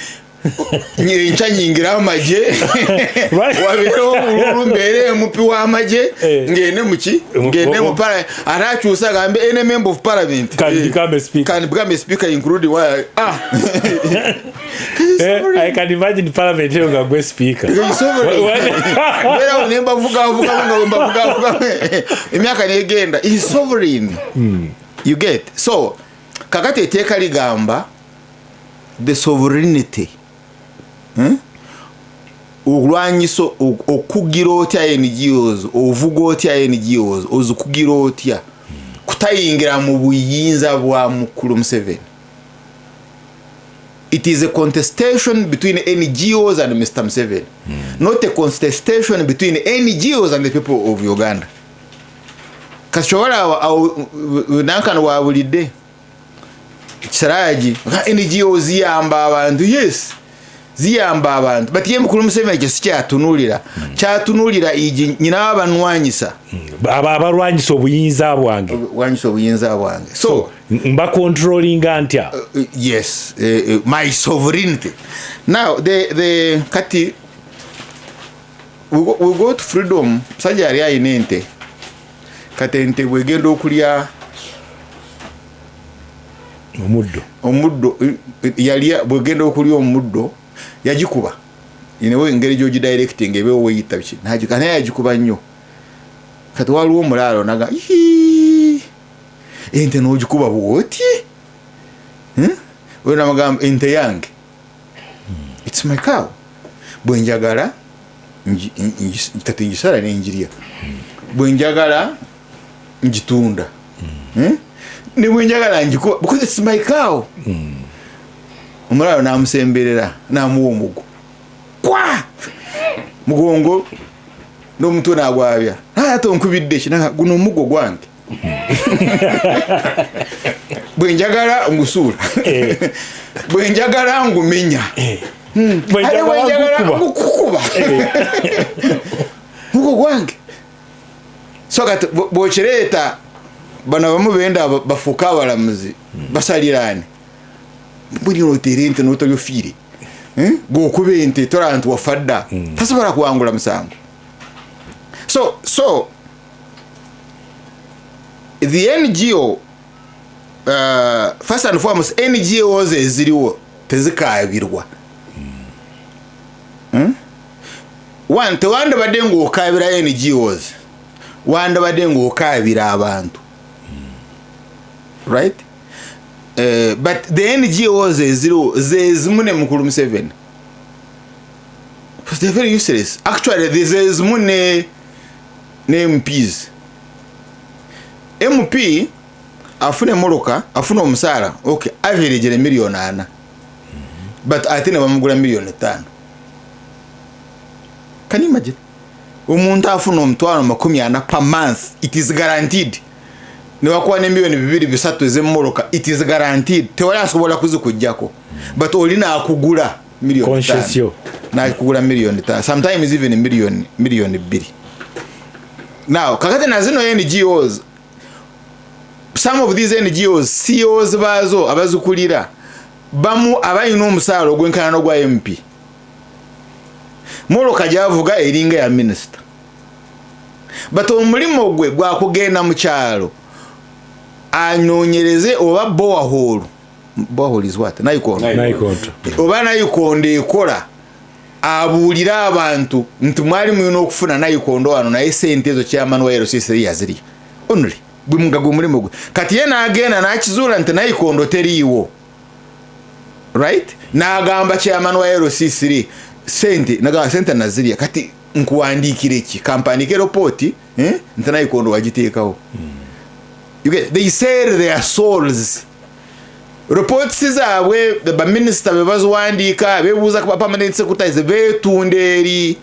ncha nyingira amaje wabiro urumbere MP wamaje ngene muki ngene mu para arachusa gambe any member of parliament can become a speaker including I can imagine parliament nga go speaker wera unemba vuga emyaka negenda is sovereign. You get so kakati eteka ligamba the sovereignty ulwanyiso okugira otya NGOs ovuga otya NGOs ozukugira otya kutayingira mu buyinza bwa mukulu Museveni. It is a contestation between NGOs and Mr. Museveni, not a contestation between NGOs and the people of Uganda. Kashobola nankano wabulidde Kisaraji NGOs ziyamba abantu, yes ziyamba abantu, but ye mukulu Museveni kyatunulira iji nyina abanwanyisa abarwanyisa obuyinza bwange so mba controlling antya yes my sovereignty. Now the kati we go to freedom sajari ayinente katente bwegenda okulya omuddo yali bwegenda okulya omuddo yagikuba inewe ngeri joji directing ebe weyita biki najikana yagikuba nnyo kati waliwo omulalo naga ente nogikuba bwoti wena magamba ente yange it's my cow bwenjagala kati ngisala nenjiriya bwenjagala njitunda ne bwenjagala njikuba because it's my cow. Omulalo namusemberera namuwa omugo kwa mugongo n'omutwe nagwabya tonkubidde kinaga guno omugo gwange bwenjagala ngusuula bwenjagala ngumenya bwenjagala ngukukuba mugo gwange so kati bwokireeta bano bamu benda bafuka abalamuzi basalirane buli roterente noto yofiri go kubente torantu wafadda tasobola kuangula musango. So the NGO first and foremost NGOs eziriwo tezikabirwa one tewanda badengo okabira NGOs wanda badengo okabira abantu right. But the NGOs is mune mukulu Museveni because they're very useless. Actually there's mune MPs. MP afune moroka afune omusala okay average $1 million but atina bamugula $5 million. Can you imagine omuntu afune $40 per month? It is guaranteed. Ne wakuwa ne $2 3 ez'emmoloka it is guaranteed tewali asobola kuzikujjako but olina akugula $1 na akugula $1 million sometimes even $1 million. Now kakati na zino NGOs some of these NGOs CEOs bazo abazukulira bamu abayina omusaala ogwenkana n'ogwa MP moloka javuga eringa ya minister but omulimo gwe gwakugenda mu kyalo anonyereze oba borehole is what nayikondo oba nayikondo ekola abulira abantu nti mwali muyina okufuna nayikondo wano naye sente ezo chairman wa RCC yaziri only bwimugago mulimo gwe kati ye nagenda nakizuula nti nayikondo teriiwo right nagamba chairman wa RCC sente naga sente naziriya kati nkuwandikire iki kampani ke report nti nayikondo wagiteekawo. You get, they sell their souls. Reports zaabwe the minister bebazwandika bebuza ku permanent secretaries betunderi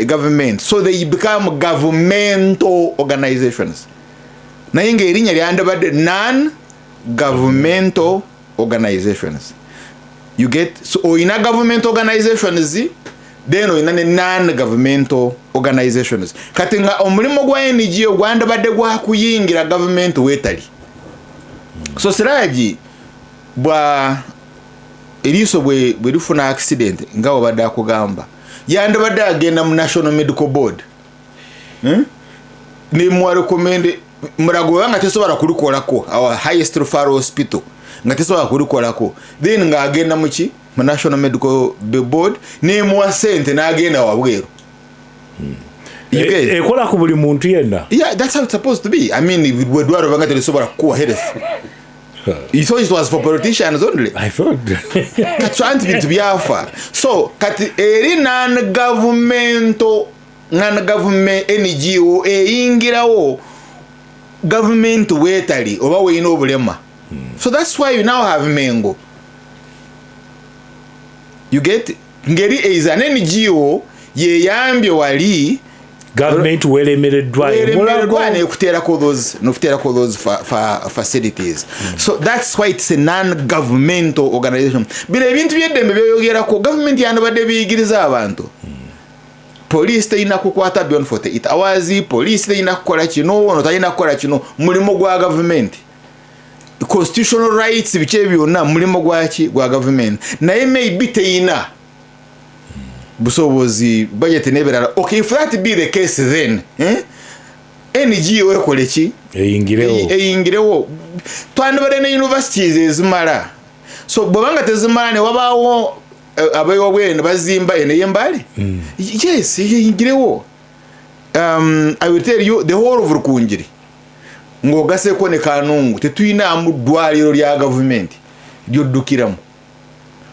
government so they become governmental organizations. Na inge irinya lyandabadde non-governmental organizations. You get, so ina government organizations then ina non-governmental organizations. Kati nga omulimo gwa NGO gwandabadde gwa kuyingira government wetali So Siraji bwa eriso bwe lifuna accident ngawo badde akugamba yande badde agenda mu National Medical Board ne mu recommend murago wanga tesobola kulikolako our highest referral hospital nga tesobola kulikolako then nga agenda muki mu National Medical Board ne mu sente na agenda wabwero ekola ku buli muntu yenna. Yeah, that's how it's supposed to be. I mean, we do have to so kuwa health. You thought it was for politicians only. I thought. Trying to be alpha. So, kati eri non-government NGO ingirawo government wetali oba we ino obulema. So that's why you now have Mengo. You get ngeri is an NGO ye yambye wali government welemereddwa ne kutera ko those facilities. So that's why it's a non-governmental organization. Bile bintu byedembe byogera ko government yanabadde biyigiriza abantu. Police tayina kukwata beyond 48 hours, police tayina kukola kino, ono tayina kukola kino, mulimo gwa government. Constitutional rights biche byonna mulimo gwaki gwa government. Naye maybe tayina busobozi budget neberala. Okay, if that be the case then NGO ekoleki eyingirewo twandibadde ne universities ezimala. So bwabanga tezimala ne wabaawo abayo bwene bazimba ene yembali. Yes, eyingirewo. I will tell you the whole of Rukunjiri ngogase ko ne Kanungu tetuyina mu dwaliro lya government lyodukiramu.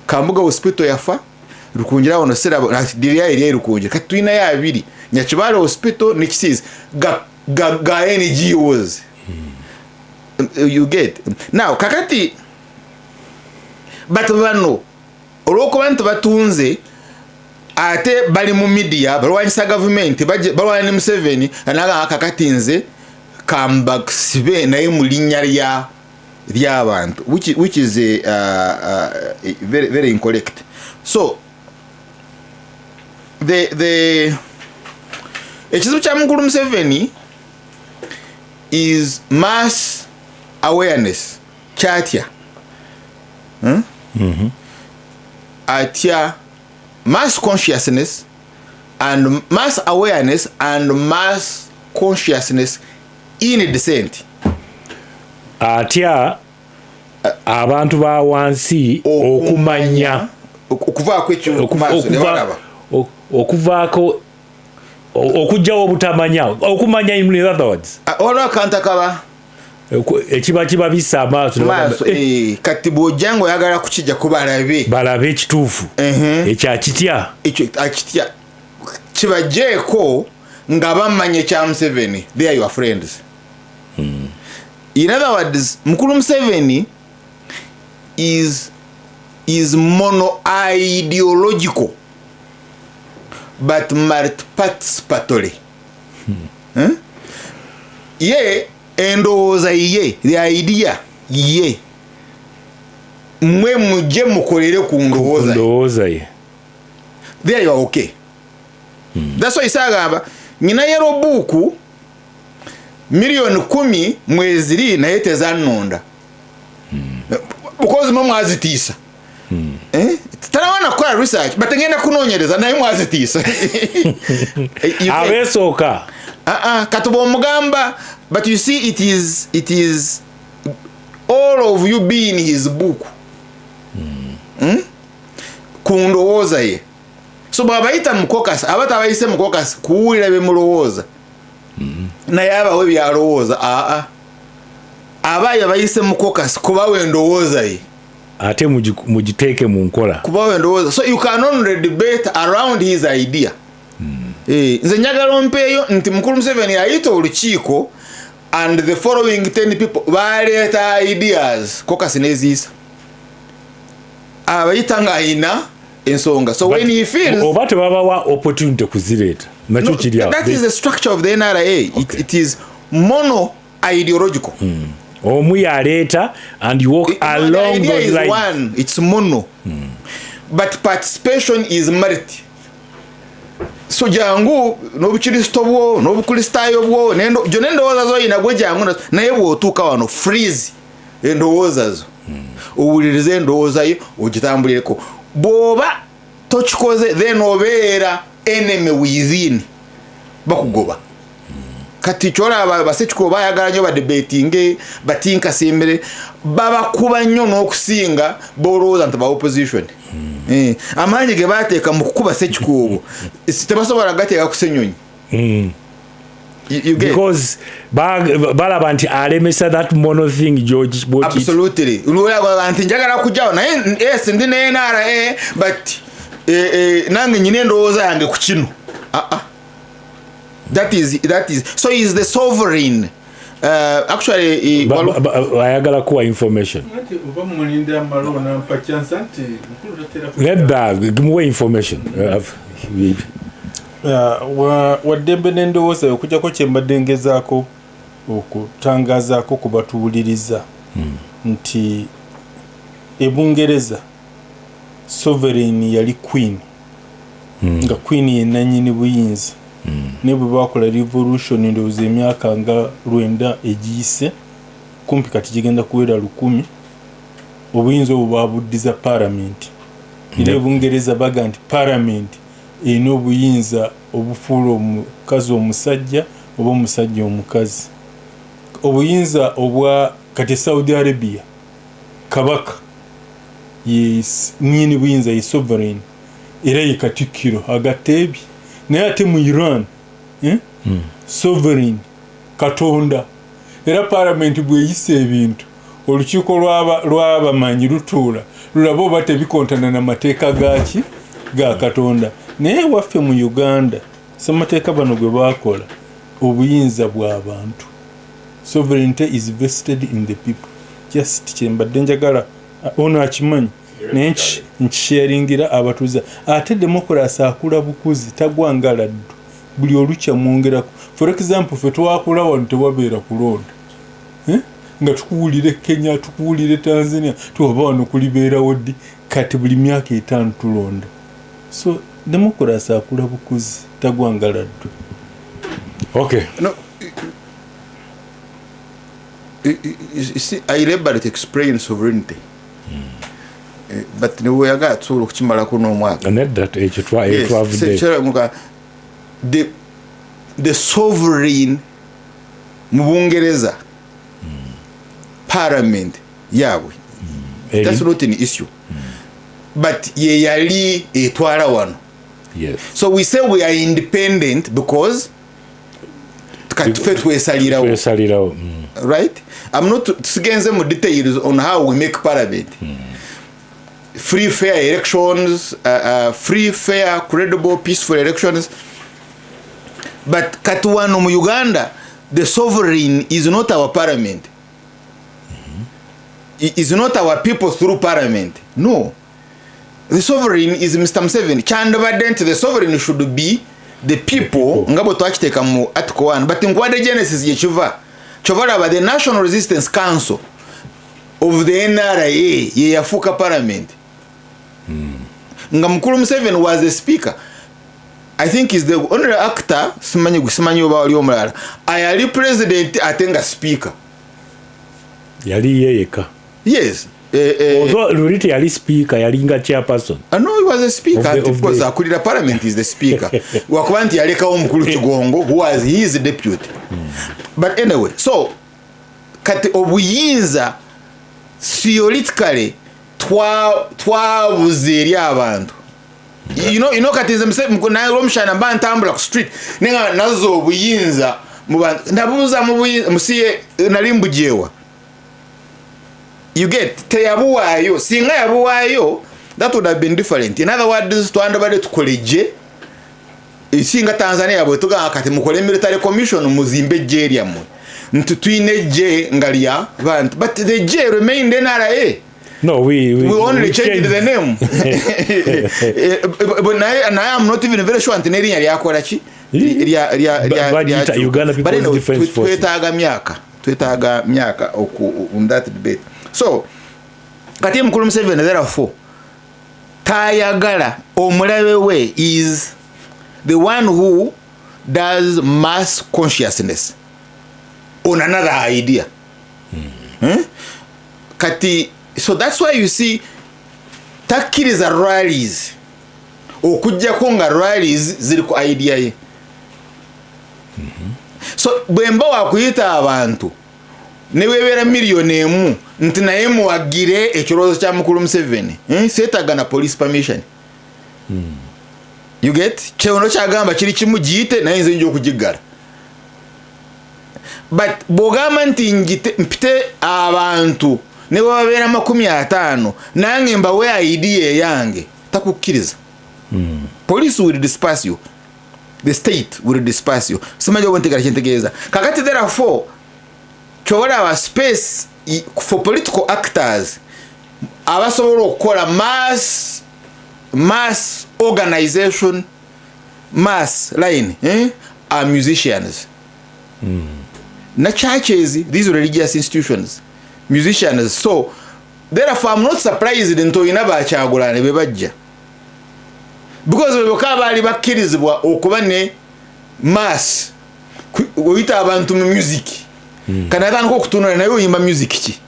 Kambuga hospital yafa Rukunjira ono sera diria eri Rukunjira katuyina ya abiri Nyakibale hospital ni kisizi ga NGOs. You get now kakati batubano oloko bantu batunze ate bali mu media balwanyisa government balwanya Museveni anaga akakatinze kamba sibe naye mulinya lya abantu which is very very incorrect. So the ekizibu kya Mukulu Museveni is mass awareness kyatya atya mass consciousness and mass awareness and mass consciousness in descent atya abantu ba wansi okumanya okuvaako ekyo kumaaso ne balaba okuvaako okujjawo obutamanya okumanya in other words olwa kantakaba ekiba bisa amaaso kati bw'ojjango oyagala kukijja balabe ekituufu ekyakitya akitya kibajjeeko nga bamanya ekya Museveni. They are your friends. In other words, Mukulu Museveni is mono-ideological but multi-participatory. Ye endowooza ye the idea ye mwe mujje mukolere ku ndowooza ye. There you are okay. That's why isagamba nyina yero buku milioni 10 mwezi naye tezanonda because mama azitisa tarawana kwa research batengenda kunonyereza naye mwazitisa abesoka katubo omugamba but you see it is all of you be in his book kundowooza ye. So babayita mukokas abata bayise mukokas kuwulira be mulowooza naye abawe byalowooza abaye bayise mukokas kuba wendowooza ye ate mujiteeke mu nkola kuba wendowooza. So you can only debate around his idea. Nze njagala mpeeyo nti Mukulu Museveni ayita olukiiko and the following 10 people baleeta ideas kokas neziisa abayita nga ayina ensonga. So when he feels oba tebabawa opportunity kuzireeta nakyo kiri awo. That is the structure of the NRA. Okay. It is mono ideological. Omu yaleeta and you walk along the those lines. One, it's mono. But participation is multi. So jangu n'obukristo bwo n'obukristaayo bwo nendo ndowooza zo ina gwe jangu naye bw'otuuka wano freeze endowooza zo owulirize endowooza yo ogitambulireko bw'oba tokikoze then obeera enemy within bakugoba kati kyolaba basekikubo bayagala nnyo badebatinge batinkasimbire babakuba nnyo n'okusinga b'olowooza nti ba opposition amaanyi ge bateeka mu kukuba sekikubo tebasobola gateeka ku ssenyonyi because balaba nti alemesa that mono thing George absolutely lwolaba nti njagala kujjawo naye yes ndi ne NRA but nange nyine endowooza yange ku kino that is so is the sovereign actually ayagala kuwa information gimuwe information waddembe n'endowooza okujjako kye mbadde ngezaako okutangazaako ku batuwuliriza nti ebungereza sovereign yali queen nga queen yenanyini buyinza ne bwe bakola revolution ndowooza emyaka nga 9 egiyise kumpi kati kigenda kuwera 100 obuyinza obwo babuddiza parliament era ebungereza baga nti parliament erina obuyinza obufuula omukazi omusajja oba omusajja omukazi obuyinza obwa kati Saudi Arabia kabaka nyini buyinza ye sovereign era ye katikkiro agateebi naye ate mu Iran sovereign katonda era parliament bweyisa ebintu olukiiko lw'abamanyi lutuula lulaba oba tebikontana n'amateeka gaki ga katonda naye waffe mu Uganda ssemateeka bano gwe bakola obuyinza bw'abantu sovereignty is vested in the people just kyembadde njagala ono akimanyi naye nkisharingira abatuuza ate demokrasi akula bukuzi tagwanga laddu buli olukya mwongerako for example fe twakula wano tewabeera kulonda nga tukuwulire Kenya tukuwulire Tanzania tuwaba wano kulibeerawo ddi kati buli myaka 5 tulonda so demokrasi akula bukuzi tagwanga laddu okay no you see I elaborate to explain sovereignty but ne we aga tsolo kuchimala kuno mwaka that ekyo twa the sovereign mu Bungereza parliament yabwe that's not an issue but ye yali etwala wano yes so we say we are independent because katufet we salirawo right I'm not sigenze mu details on how we make parliament free fair elections free fair credible peaceful elections but katuwano mu Uganda the sovereign is not our parliament is not our people through parliament no the sovereign is Mr. Museveni chandabadde the sovereign should be the people ngabo twakiteka mu article 1 but ngwade genesis ye chovala the National Resistance Council of the NRA ye yafuka parliament nga mukulu Museveni was the speaker I think is the only actor simanyi oba wali omulala ayali president atenga speaker yali yeyeka yes although Luriti yali speaker yali nga chairperson no he was a speaker of course akulira parliament is the speaker wakubanti yalekawo omukulu Kigongo who was his deputy but anyway so kati obuyinza theoretically twabuze eri abantu you know kati nze naye olw'omushana mba ntambula ku street nenga nazo obuyinza mu bantu ndabuuza musiye nali mbujewa you get teyabuwaayo singa yabuwaayo that would have been different in other words twandabadde tukoleje singa Tanzania bwe tugamba kati mukole military commission muzimbe je lyammwe ntutwine je ngalia bantu but the je remained NRA no we only changed the name but now I am not even very sure antineri yali akola ki Uganda People's Defense Force twetaaga myaka on that debate so kati mukulu Museveni therefore tayagala omulabe we is the one who does mass consciousness on another idea kati so that's why you see takkiriza rallies okujjako nga rallies ziri ku idea ye. So bwemba wakuyita abantu ne webeera miliyoni emu nti naye muwagire ekirowoozo kya mukulu Museveni seetaaga na police permission. You get kyewono kyagamba kiri kimu giyite naye nze nja okugiggala. But bw'ogamba nti mpite abantu ne babeera 50 nange mbawe idea eyange takukkiriza. Police will disperse you. The state will disperse you. Simanyi obuntegera kyentegeeza. Kakati therefore kyobola wa space for political actors abasobola okukola mass organization, mass line are musicians. Na churches, these religious institutions, musicians. So therefore I'm not surprised nto inaba Kyagulanyi bebajja, because bweka bali bakkirizibwa okuba ne mass oyita abantu mu music kana tanko okutunula naye oyimba music ki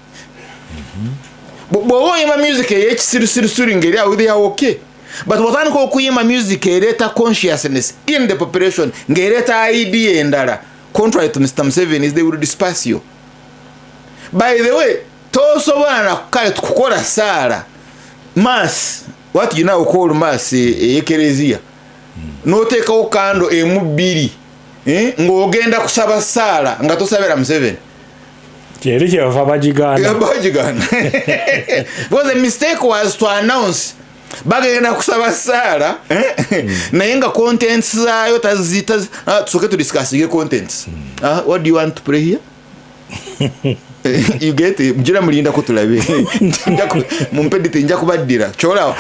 bw'oba oyimba music ey'ekisirusiru ngeri awo they are okay, but bw'otandika okuyimba music ereeta consciousness in the population ng'ereeta idea endala contrary to Mr. Museveni is they will disperse you. By the way, tosobola na kale tukukola sala mass, what you now call mass ekereziya noteekawo kando emu 2 ng'ogenda kusaba sala nga tosabira Museveni kyeri kyava bagigana. Because the mistake was to announce bagenda kusaba sala naye nga contents zaayo tazita tusoke to discuss your contents. What do you want to pray here? You get mjira mulinda ko tulabe mumpedite nja kubaddira chola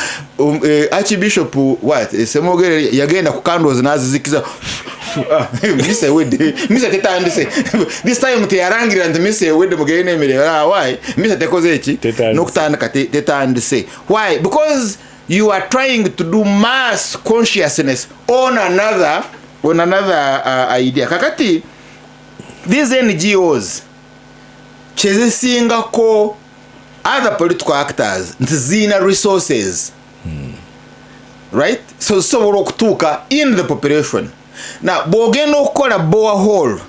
Archbishop what semogere yagenda ku candles nazizikiza Mr. Wedde Mr. tetandise this time te yarangira and Mr. Wedde mugene emere why Mr. tekoze eki nokutandika tetandise why because you are trying to do mass consciousness on another idea. Kakati these NGOs chezesingako other political actors zina resources right, so okutuuka in the population. Now bw'ogenda okukola borehole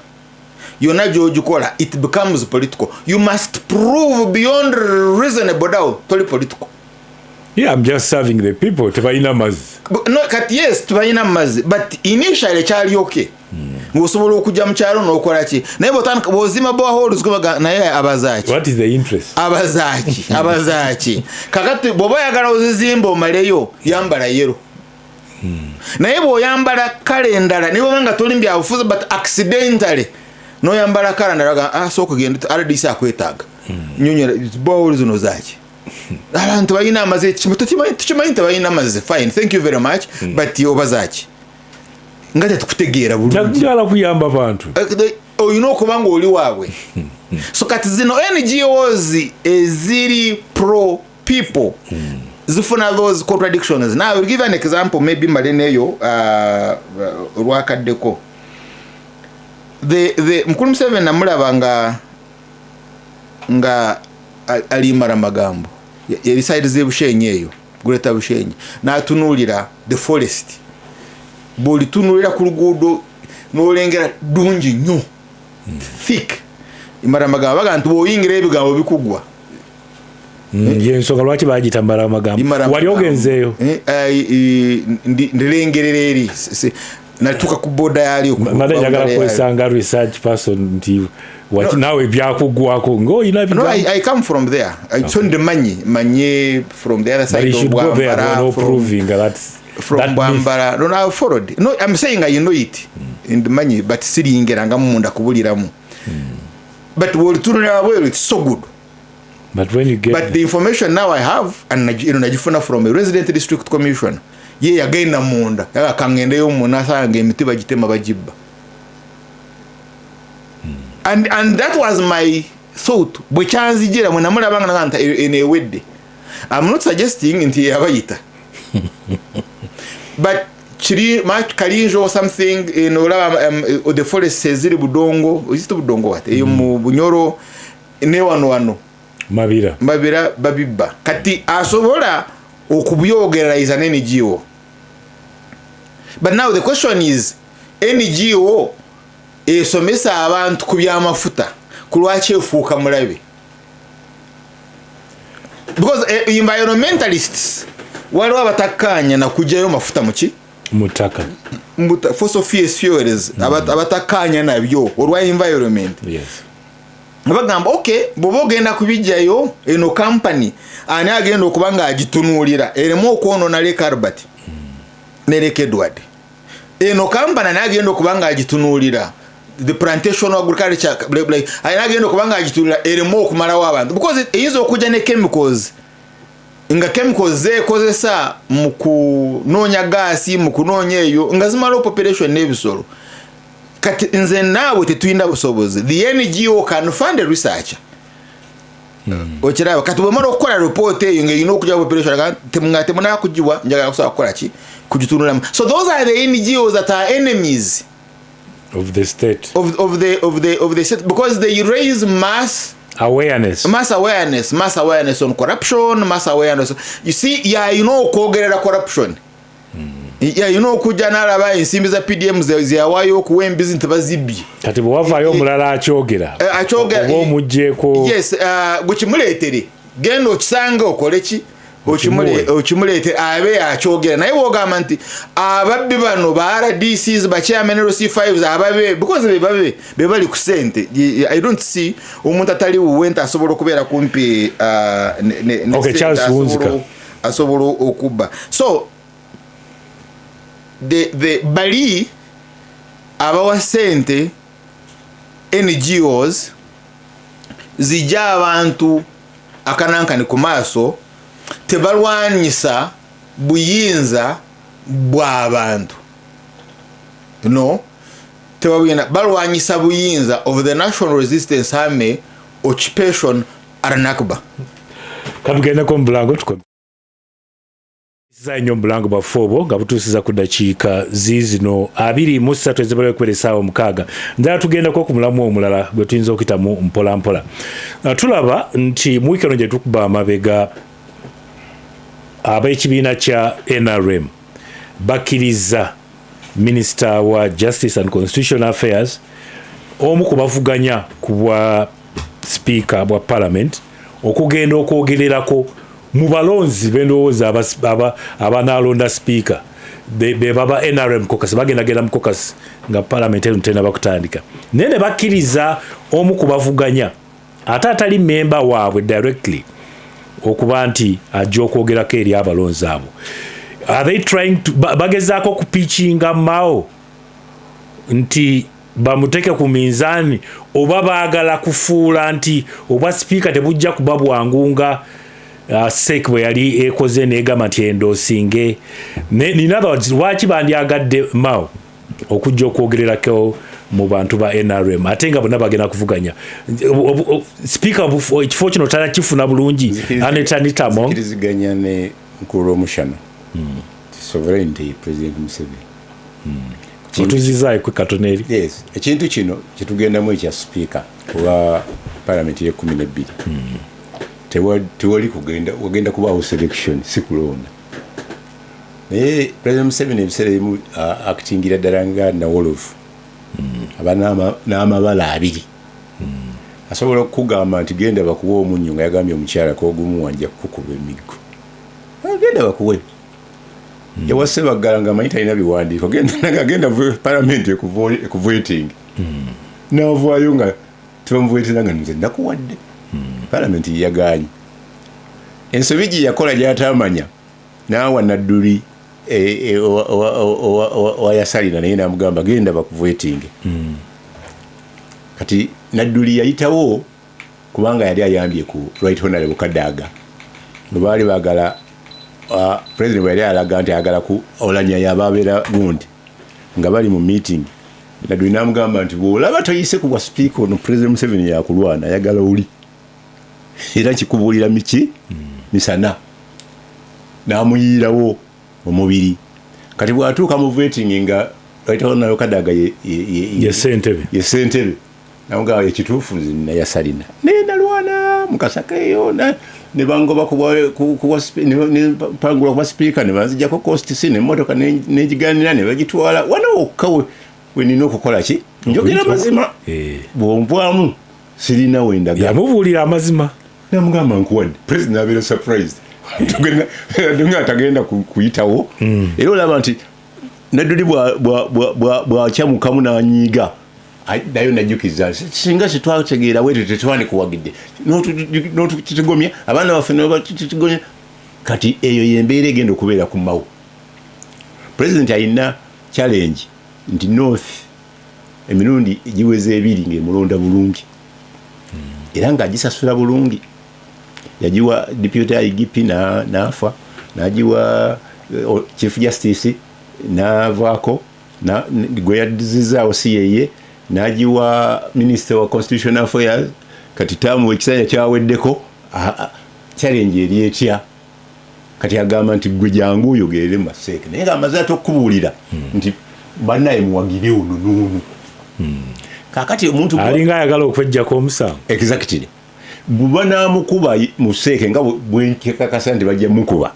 yonna gy'ogikola it becomes political. You must prove beyond reasonable doubt toli political. Yeah, I'm just serving the people. Tebalina mazzi. No, kati yes, tebalina mazzi, but initially kyali okay. Ngosobola okujja mu kyalo n'okola ki? Naye bw'otandika bw'ozima boreholes kubaga naye abazaaki. What is the interest? Abazaaki. Kakati bw'oba oyagala ozizimba omaleyo yambala yero. Naye bw'oyambala kale endala ne bw'oba nga toli mu byabufuzi but accidentally n'oyambala kale endala sooka genda RDC akwetaaga. Nnyonnyola boreholes zino zaaki. Abantu balina amazzi tukimanyi tebalina amazzi fine, thank you very much, but obazaaki nga tetukutegeera bulungi njagala kuyamba bantu olina okuba nga oli waabwe. So kati zino NGOs eziri pro people zifuna those contradictions. Now I will give an example maybe maleneyo olwakaddeko the Mukulu Museveni namulaba nga alimara magambo ebiside z'ebushenyi eyo Greater Bushenyi n'atunuulira the forest. Bw'olitunuulira ku luguudo n'olengera ddungi nnyo thick imara magambo baga nti bw'oyingira ebigambo bikugwa. Yensonga lwaki bagiyita mbala magambo. Wali ogenzeeyo? Ndirengerera eri natuuka ku boda yali nate njagala kwesanga research person nti wati nawe byakugwako ng'olina no, I come from there. So manye from the other side of Bwambara, no proving from Bwambara. No, I followed. No, I'm saying I know it in the money, but siri ingeranga munda kubuliramu. But it's so good. But when you get the information now I have and najifuna from a resident district commission. Ye yagenda munda yakangendeyo munasanga emiti bagitema bagibba. And that was my thought. Bwechanzijira mwe namulabanga naganta enewedde. I'm not suggesting nti yabayita. But chiri much kalinjo or something the forest ziri budongo, is it budongo what? Mu bunyoro ne wano mabira babibba kati asobola okubyogeraiza n'NGO. But now the question is NGO esomesa abantu ku byamafuta kulwaki efuuka mulabe, because environmentalists waliwo abatakkaanya na kujjayo mafuta muki mutaka fossil fuels abatakkaanya nabyo olwa environment. yes bagamba okay bwoba ogenda kubijjayo eno company ani agenda okuba nga agitunuulira eremu okwonoona Lake Albert ne Lake Edward. Eno company ani agenda okuba nga agitunuulira the plantation agriculture ani agenda okuba nga agitunuulira eremu okumalawo abantu, because eyinza okujja ne chemicals nga chemicals zeekozesa mu kunoonya gaasi mu kunoonya eyo nga zimalawo population n'ebisolo. Kati nze naawe tetuyina busobozi. The NGO can fund a researcher. Okiraba kati bwemala okukola report eyo ng'erina okujja population temunaa kugiwa njagala kusobola kukola ki kugitunulamu. So those are the NGOs that are enemies of the state of the state, because they raise mass awareness on corruption, mass awareness. You see, yeah, you know, kwogerera corruption. Yeah, you know, kujja n'alaba ensimbi za PDM ziyawaayo okuwa embizi nti bazibye. Kati bwewavaayo omulala akyogera oba omugjeeko. Yes, gwe kimuleetere genda okisanga okole ki okimuleetere abe akyogera. Naye bwogamba nti ababbi bano ba RDCs ba chairman C5s ababe, because be bali ku ssente. I don't see omuntu atali wuwente asobola okubeera kumpi asobola okubba. So the bali abawa sente NGOs zijja abantu akanankani ku maaso tebalwanyisa buyinza bw'abantu, no tebabuyina balwanyisa buyinza of the National Resistance Army occupation Aranakba. Kamugendako mubulango tukome nnyo mubulango bwaffe nga butuusiza ku ddakiika ziizino 23 ezibala okubeera essaawa 6. Njala tugendako ku mulamu omulala gwe tuyinza okuyitamu mpola mpola. Tulaba nti mu wiiki eno gye tukuba amabega ab'ekibiina kya NRM bakkiriza minisita wa Justice and Constitutional Affairs omu ku bavuganya ku bwa sipiika bwa Parliament okugenda okwogererako mu balonzi b'endowooza abanaalonda sipiika be baba NRM caucus bagendagenda mu caucus nga Parliament eno tenaba kutandika. Naye ne bakkiriza omu ku bavuganya ate atali memba waabwe directly okuba nti ajja okwogerako eri abalonzi abo. Are they trying to bagezaako kupitchinga Mao nti bamuteke ku minzaani oba baagala kufuula nti oba sipiika tebujja kuba bwangu nga SEC bwe yali ekoze neegamba nti endoosinge. In other words, lwaki bandyagadde Mao okujja okwogererako mu bantu ba NRM ate nga bonna bagenda kuvuganya sipiika ekifo kino tanakifuna bulungi anetanitamong kiriziganya ne Nkulu Omushana sovereignty President Museveni otuzizaayo kwe katoneri. Yes, ekintu kino kitugendamu ekya sipiika kuba Parliament ye 12 tewali kugenda kubaawo selection si kulonda. Naye President Museveni ebiseera ebimu akitingira ddala nga Nawolovu aba n'amabala 2 asobola okugamba nti genda bakuwa omunnyo nga yagambye omukyala kogumu wanja kukuba emiggo genda bakuwe yawase baggala nga manyi talina biwandiiko genda Parliament ekuvoiting n'avaayo nga tebamuvoitinga nga nze nakuwadde Parliament yaganye. Ensobi gye yakola gy'atamanya n'awa Nadduli wayasalina naye namugamba genda bakuvoitinge. Kati Nadduli yayitawo kubanga yali ayambye ku Right Honorable Kadaga bwe baali baagala President bwe yali alaga nti ayagala ku olanya yababeera gundi nga bali mu meeting. Nadduli namugamba nti bw'olaba toyise ku bwa speaker ono President Museveni yakulwana ayagala oli era kikubuulira miki misana n'amuyiirawo omubiri. Kati bw'atuuka mu voting nga Right Honorable Kadaga ye ssentebe namugamba ekituufu nze nayasalina naye nalwana batwana mukasaka eyo ne bangoba pangula kuba speaker ne banzijjako constitution emmotoka negiganira ne bagitwala wano wokka we nina okukola ki njogera mazima bwonvaamu sirina wendaga yamubuulira amazima namugamba nkuwadde president abeera surprised nga atagenda kuyitawo era olaba nti nadduli bwakyamukamu n'anyiiga nayo najjukiza singa sitwategeera wetu tetwandikuwagidde notukitigomya abaana baffe nebatutigomya kati eyo yembeera egenda okubeera ku mawo president alina challenge nti north emirundi giweze ebiri ng'emulonda bulungi era ng'agisasula bulungi yagiwa deputy IGP nafa nagiwa chief justice navaako gwe yadizizaawo si yeye nagiwa minister wa constitutional affairs kati taamu ekisanja kyaweddeko challenge eri etya kati agamba nti gwe jangu oyogerere mu Maseke naye ng'amaze ate okubuulira nti bannaye muwagire ono n'onu kakati omuntu alinga ayagala okwejjako omusango exactly buba naamukuba mu Seeke nga bwenkekakasa nti bajja mukuba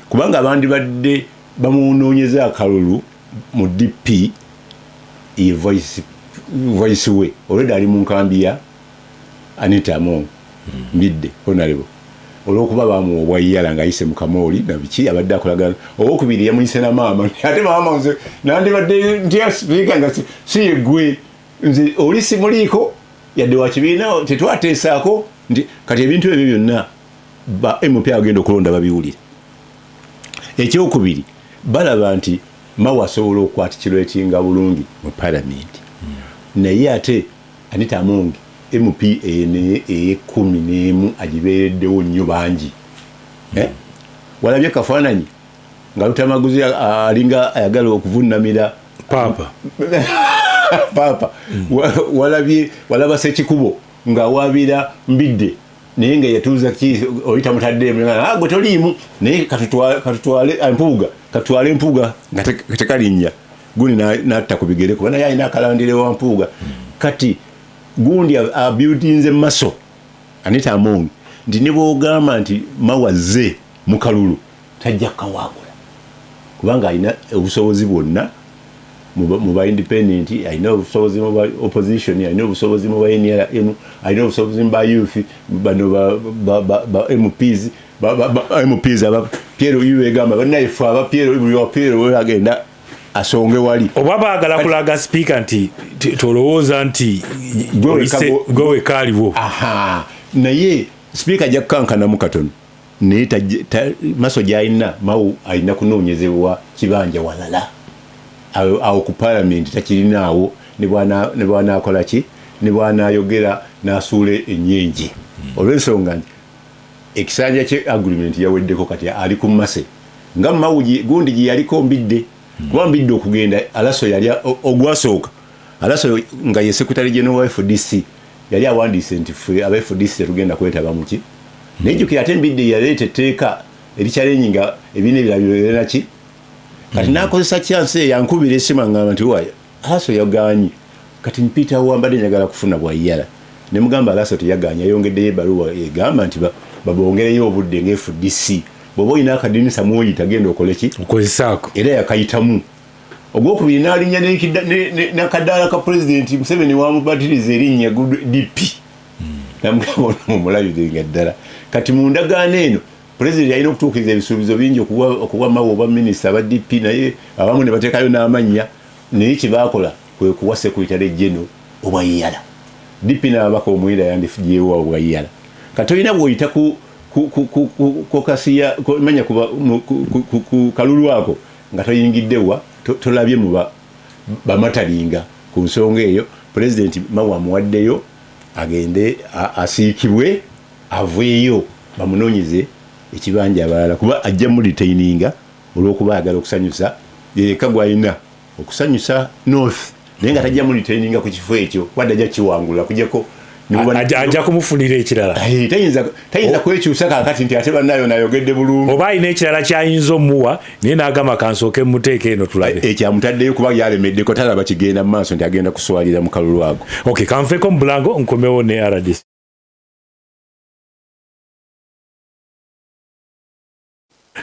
kubanga abandi badde bamunoonyeza akalulu mu DP ye voice we already ali mu nkambi ya Anita Among midde honorable olwokuba bamuwa obwayiyala ng'ayise mu Kamooli na biki abadde akolagana owokubiri yamuyise na maama ate maama nze nandibadde ntya speaker nga si ye gwe nze oli simuliiko yadde wa kibiina tetwateesaako nti kati ebintu ebyo byonna ba MP agenda okulonda babiwulire ekyokubiri balaba nti Mao asobola okwatikirwa ekinga bulungi mu parliament naye ate Anita Among MP e11 agibeereddewo nnyo bangi walabye kafaananyi nga Lutamaguzi alinga ayagala okuvunamira papa walaba Ssekikubo ng'awaabira Mbidde naye nga yatuuza oyita mutaddeemu gwe toliimu naye katutwale empuuga nga tekalinnya gundi n'atta ku bigere kuba naye alina akalandire wa mpuuga kati gundi abyutinze maso Anita Among nti ne bw'ogamba nti mawazze mu kalulu tajja kukawaagula kubanga alina obusobozi bwonna mu ba independent alina obusobozi mu ba opposition alina obusobozi mu ba NRM alina obusobozi mu ba youth bano ba MPs aba Piero Iwegamba banaifu aba Piero we agenda asonge wali oba baagala kulaga speaker nti tolowooza nti gwe kaaliwo naye speaker ajja kukankanamu katono naye maso gy'alina Mao alina kunoonyezebwa kibanja walala awo ku parliament takirinaawo ne bwanaakola ki ne bwanaayogera n'asuula ennyenje olw'ensonga nti ekisanja kye agreement yaweddeko kati ali ku Mase nga Mao gundi gye yaliko Mbidde kuba Mbidde okugenda Alaso yali ogwasooka Alaso nga ye secretary general wa FDC yali awandiise nti ffe aba FDC tetugenda kwetaba mu ki nejjukira ate Mbidde yaleeta etteeka erikyalennyinga ebiina ebirabirera ki kati n'akozesa chance yankubira esimu ngamba nti waaya Alaso yagaanyi kati mpita wambadde njagala kufuna bwayala ne mugamba Alaso teyagaanya yongeddeyo ebbaluwa egamba nti babongereyo obudde nga FDC bw'oba olina akadinisa mwoyi tagenda okole ki okozesaako era yakayitamu ogwokubiri n'alinnya n'akadaala ka pulezidenti Museveni wamubatiriza erinnya DP namugamba omulabire ddala kati mu ndagaano eno pulezidenti alina okutuukiriza ebisuubizo bingi okuwa Mao oba minisita aba DP naye abamu ne bateekayo n'amannya naye kye baakola kwe kuwa Secretary General obwayiyala DP n'ababaka omuyira yandifugiyewo obwayiyala kati olina bw'oyita ku kasiya manya ku kalulu ako nga toyingiddewa tolabye mu bamatalinga ku nsonga eyo pulezidenti Mao amuwaddeyo agende asiikibwe aveeyo bamunoonyeze ekibanja abalala kuba ajja mu retaininga olw'okuba ayagala okusanyusa yeka gwalina okusanyusa North naye nga tajja mu retaininga ku kifo ekyo wadde ajja kiwangula kujjako ajja kumufunira ekirala tayinza kwekyusa kakati nti ate bannayo nayogedde bulungi oba alina ekirala kyayinza omuwa naye n'agamba kansooke muteeka eno tulabe ekyamutaddeyo kuba yalemeddeko talaba kigenda mu maaso nti agenda kuswalira mu kalulu ago kanfeeko mu bulango nkomewo ne RDC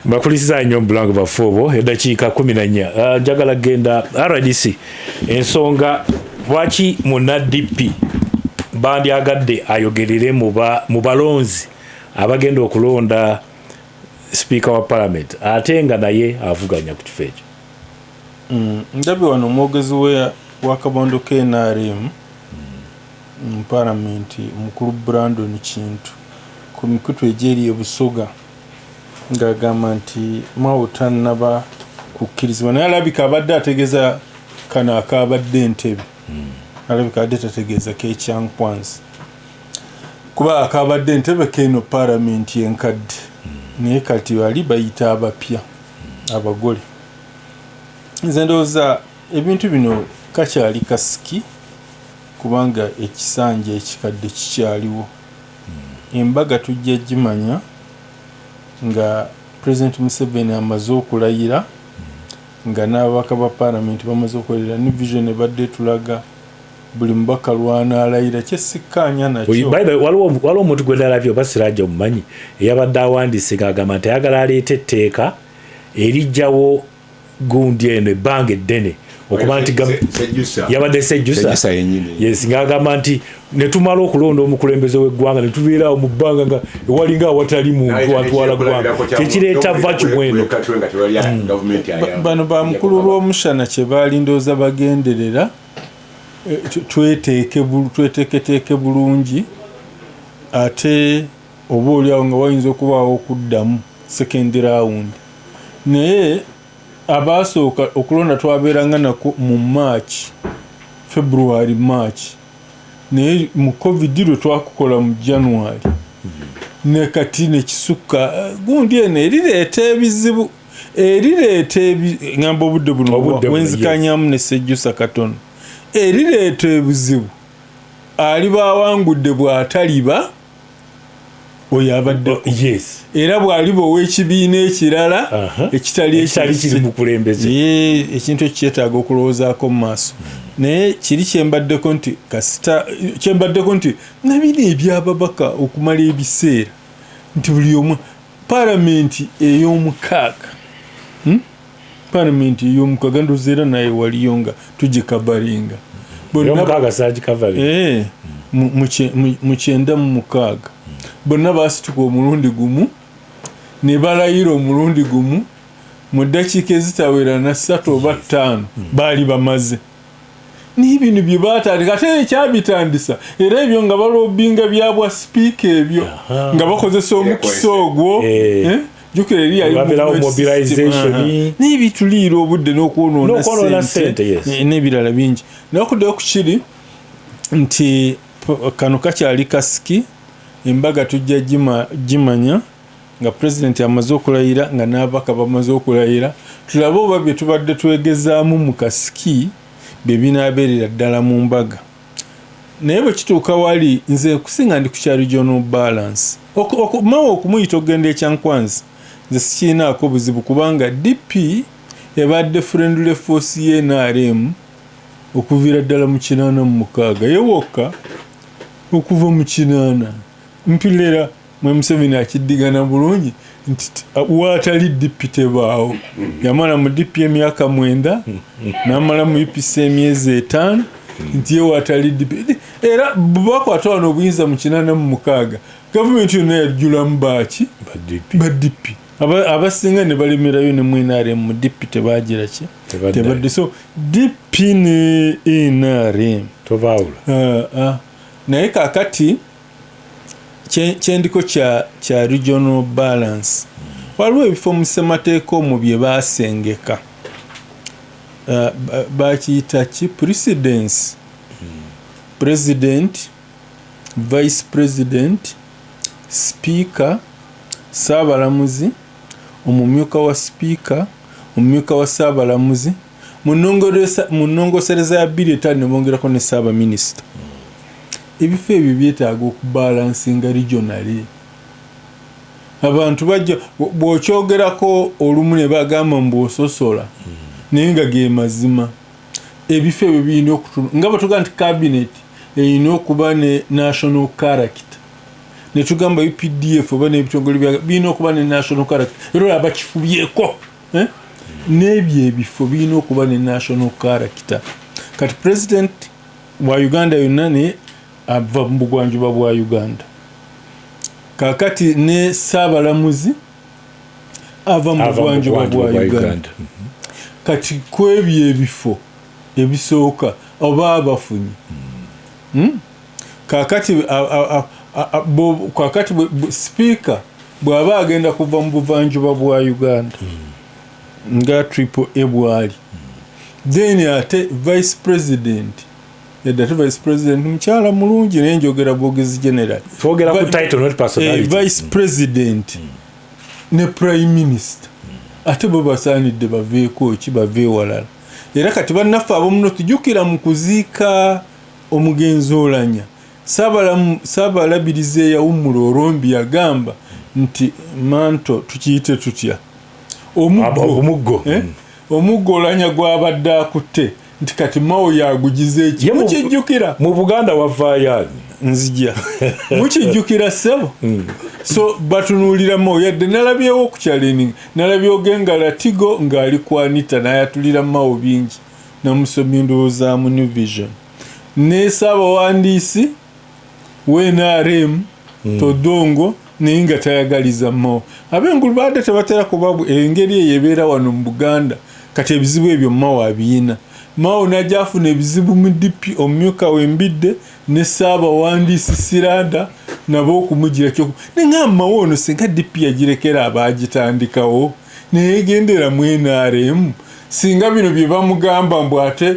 Mbakulisiza nnyo Blank Bafobo eddakiika 14 njagala genda RDC ensonga lwaki muna DP bandyagadde ayogerere mu balonzi abagenda okulonda speaker wa parliament ate nga naye avuganya ku kifo ekyo. Ndabye wano omwogezi wa kabondo KNRM mu parliament mukulu Brandon Kintu ku mikutu egyeri ebusoga ng'agamba nti mawutanaba kukkirizibwa naye alabika abadde ategeeza kano akaabadde Entebbe alabika abadde tategeeza k'ekyankwanzi kuba akaabadde Entebbe k'eno parliament enkadde naye kati bali bayita abapya abagole. Nze ndowooza ebintu bino kakyali kasiki kubanga ekisanja ekikadde kikyaliwo. Embaga tujja gimanya nga President Museveni amaze okulayira nga n'ababaka ba parliament bamaze okulayira ne vision ebadde tulaga buli mubaka lw'anaalayira kyesikkaanya nakyo. Waliwo omuntu gwe ndalabye oba Sirajja omumanyi eyabadde awandiise ng'agamba nti ayagala aleeta etteeka erijjawo gundi eno ebbanga eddene okuba nti yabadde Sejjusa yes ng'agamba nti ne tumala okulonda omukulembeze w'eggwanga ne tubeerawo mu bbanga nga ewalinga awatali muntu atwala ggwanga kyekireeta vacu mweno. Bano ba mukulu lw'omushana kye baali ndowooza bagenderera tweteeketeeke bulungi ate oba oliawo nga wayinza okubaawo okuddamu second round naye abaasooka okulonda twabeeranga nako mu February March naye mu covid lwe twakukola mu January ne kati nekisukka gundi eno erireeta ebizibu ngamba obudde buno bwenzikanyamu ne Sejjusa katono erireeta ebizibu aliba awangudde bw'ataliba oyo abadde yes era bw'aliba ow'ekibiina ekirala ekitali kiri mu kulembeze ekintu ekyetaaga okulowoozaako mu maaso naye kiri kyembaddeko nti nabina ebyababaka okumala ebiseera nti buli omu palamenti ey'omukaaga ndowooza era naye waliyo nga tugikabaringa mu 96 bonna baasituka omulundi gumu ne balayira omulundi gumu mu ddakiika ezitawera na 3 oba 5 baali bamaze naye bino bye baatandika ate ekyabitandisa era ebyo nga balobinga byabwa sipiika ebyo nga bakozesa omukisa ogwo jukira eri naye bituliira obudde n'okwonoona ssente n'ebirala bingi naye okuddayo ku kiri nti kano kakyali kasiki embaga tujja gimanya nga pulezidenti amaze okulayira nga n'ababaka bamaze okulayira tulabe oba bye tubadde twegezaamu mu kasiki bye binaabeerera ddala mu mbaga naye bwe kituuka wali nze kusinga ndi ku kya regional balance mawe okumuyita okugenda ekyankwanzi nze sikiinaako buzibu kubanga DP ebadde friendly force ye NRM okuviira ddala mu 86 yewokka okuva mu 8 mpilera mwe Museveni akiddigana bulungi nti waatali DP tebaawo yamala mu DP emyaka 9 n'amala mu UPC emyezi 5 nti ye waatali DP era bakwata wano obuyinza mu 86 gavumenti yonna yajjulamu baaki ba DP abasinga ne balemerayo ne mu NRM mu DP tebagira ki tebadde so DP ne NRM tobaawula naye kakati kyendiko kya regional balance waliwo ebifo mu ssemateeka omwo bye baasengeka bakiyita ki precedence president vice president speaker saabalamuzi omumyuka wa speaker omumyuka wa saabalamuzi mu nnongosereza ya 2 ne bongerako ne saabaminisita ebifo ebyo byetaaga okubalansinga regionally abantu bajja bw'okyogerako olumu ne bagamba mbw'ososola naye nga ge mazima ebifo ebyo birina okutunula nga bwe tugaa nti cabinet erina okuba ne national character ne tugamba UPDF oba n'ebitongole birina okuba ne national character era abakifubyeko n'ebyo ebifo birina okuba ne national character. Kati president wa Uganda yonna ne ava mu bugwanjuba bwa Uganda, kakati ne Saabalamuzi ava mu bugwanjuba bwa Uganda. Kati kwebyo ebifo ebisooka oba abafunyi kakati speaker bw'aba agenda kuva mu buvanjuba bwa Uganda nga triple A bwali, then ate vice president mukyala mulungi naye njogera bwogezi general, twogera ku title not personality, vice president ne prime minister ate bo basaanidde baveeko ki bave walala. Era kati bannaffe abomuno tujjukira mu kuziika omugenzi Oulanyah, Saabalabirizi eyawummula Olombi yagamba nti manto tukiyite tutya omuggo Oulanyah gwabadde akutte nti kati Mao yagugize eki mukijjukira mu Buganda wavaayo nzija mukijjukira ssebo. So batunuulira Mao yadde nalabyewo okukyaleni nalabyewo gengala Tigo ng'ali kwanita n'ayatulira Mao bingi namusomye ndowoozaamu New Vision ne Ssaabawandiisi w'NRM Todongo naye nga tayagaliza Mao. Ab'engulu baadde tebatera kuba engeri eyo ebeera wano mu Buganda. Kati ebizibu ebyo Mao abiina. Mao najja afuna ebizibu mu DP omumyuka w'embidde ne Ssaabawandiisi Siranda nabo okumugira kyo nenga Mao ono singa DP yagirekera abaagitandikawo neyegendera mu NRM singa bino bye bamugamba mbu ate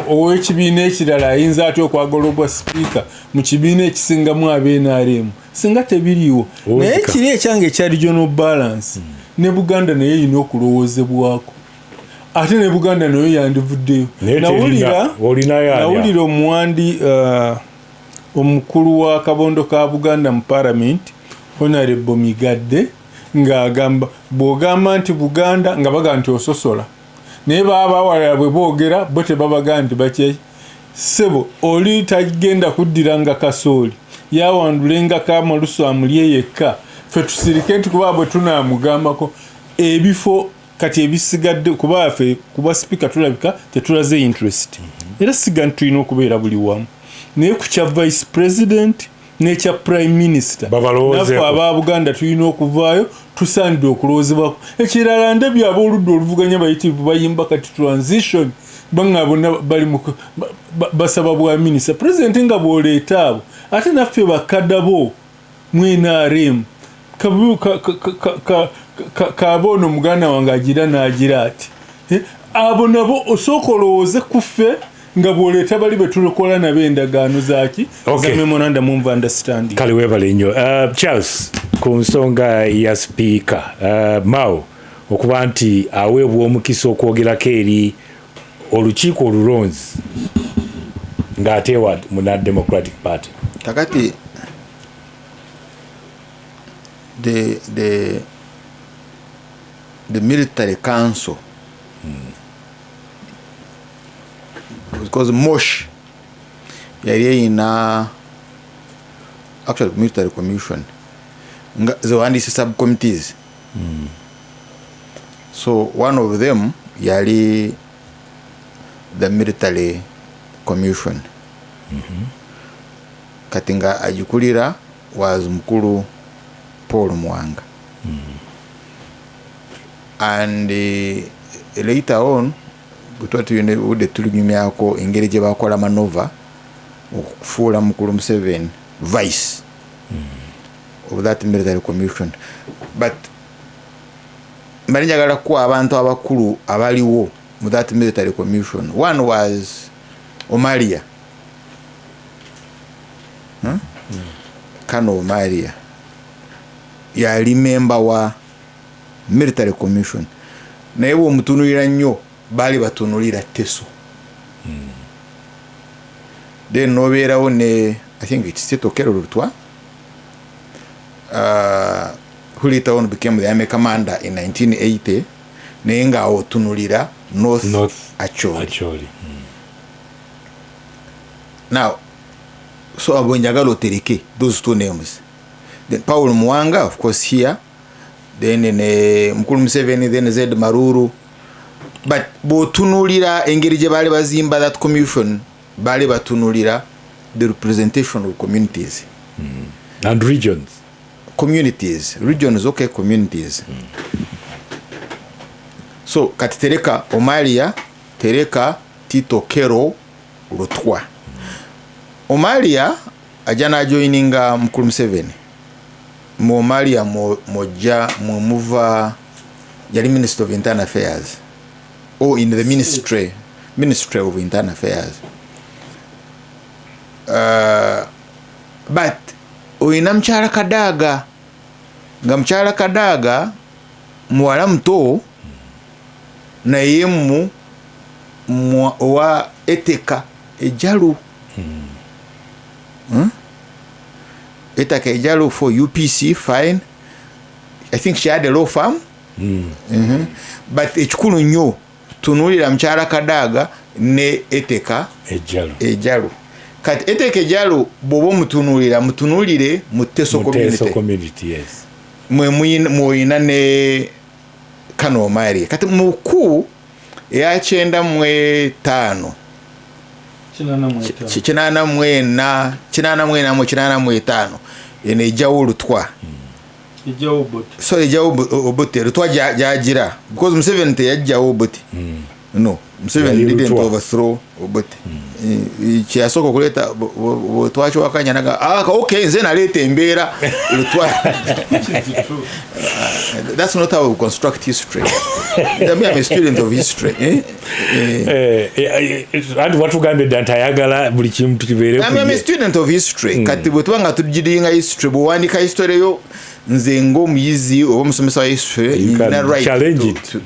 ow'ekibiina ekirala ayinza ate okwagolobwa speaker mu kibiina ekisingamu ab'NRM singa tebiriiwo. Naye ekiri ekyange ekya regional balance ne Buganda naye erina okulowoozebwako ate ne Buganda nayo yandivuddeyo. Nawulira omuwandi omukulu wa kabondo ka Buganda mu parliament Honorable Migadde ng'agamba bw'ogamba nti Buganda nga baga nti ososola naye baba awalala bwe boogera bo tebabaga nti bakye sebo oli tagenda kuddiranga kasooli yawandulenga Kamalusu amulye yekka ffe tusirike nti kuba bwe tunaamugambako ebifo kati ebisigadde kuba ffe kuba speaker tulabika tetulaze interest era siga nti tulina okubeera buli wamu naye ku kya vice president n'ekya prime minister naffe aba Buganda tulina okuvaayo tusaanidde okulowoozebwako. Ekirala ndabye ab'oludda oluvuganya bayitirivu bayimba kati transition banga bonna bali basaba bwa minister president nga bw'oleeta abo ate naffe bakadabo mu NRM kabono muganda wange agira n'agira ati abo nabo osooka olowooze ku ffe nga bw'oleeta bali betulokola nabo endagaano zaaki za memorandum of understanding. Kale weebale nnyo Charles ku nsonga ya speaker Mao okuba nti aweebwa omukisa okwogerako eri olukiiko olulonzi ng'ateewa mu Democratic Party. Kakati the military council because Mosh yari ina actually military commission zawandisi subcommittees so one of them yali the military commission katinga ajikulira was mukulu Paul Mwanga and later on butwatuyine tulinyumyako engeri gye bakola manova okufuula mukulu Museveni vice of that military commission but mbali njagala kuwa abantu abakulu abaliwo mu that military commission. One was Omalia Kano Omalia yali member wa military commission naye bw'omutunulira nnyo baali batunulira Teso then nobeerawo ne I think it's Tito Kero Lutwa who later on became the army commander in 1980 naye nga otunulira North Acholi. Now so abwenjagala otereke those two names then Paul Muwanga, of course, here, then Mukulu Museveni, then Zed Maruru. But botunulira engeri gye bali bazimba that commission, bali batunulira the representation of communities. And regions. Communities. Regions, okay, communities. So, kati tereka Omalia, tereka Tito Kero Lutwa. Omalia, ajana joininga Mukulu Museveni. Omalia moja muva yali Minister of Internal Affairs. Or in the Ministry of Internal Affairs. But oyina mchala Kadaga, nga mchala Kadaga muwala muto na yemu wa eteka ejalu. Eteka ejalu for UPC, fine. I think she had a law firm. But ekikulu nnyo tunulira mchala Kadaga ne eteka ejalu. Kati eteka ejalu bobo mutunulire Muteso community, yes. Mwina ne Kano Omalia. Kati muku ya 95 85 ene ejawo Lutwa. So ejawo Obote Lutwa jagira because Museveni teyajjawo Obote. No, Museveni didn't overthrow Obote. Kyasoko kuleta twacho wakanya naga okay nze naleta embeera Lutwa. That's not how we construct history. I'm a student of history. And what ugambe dantayagala buli kimu tukibere. I'm a student of history. Kati bwetubanga tujiringa history bwandika history yo nze ngomuyizi oba musomesa wa history na right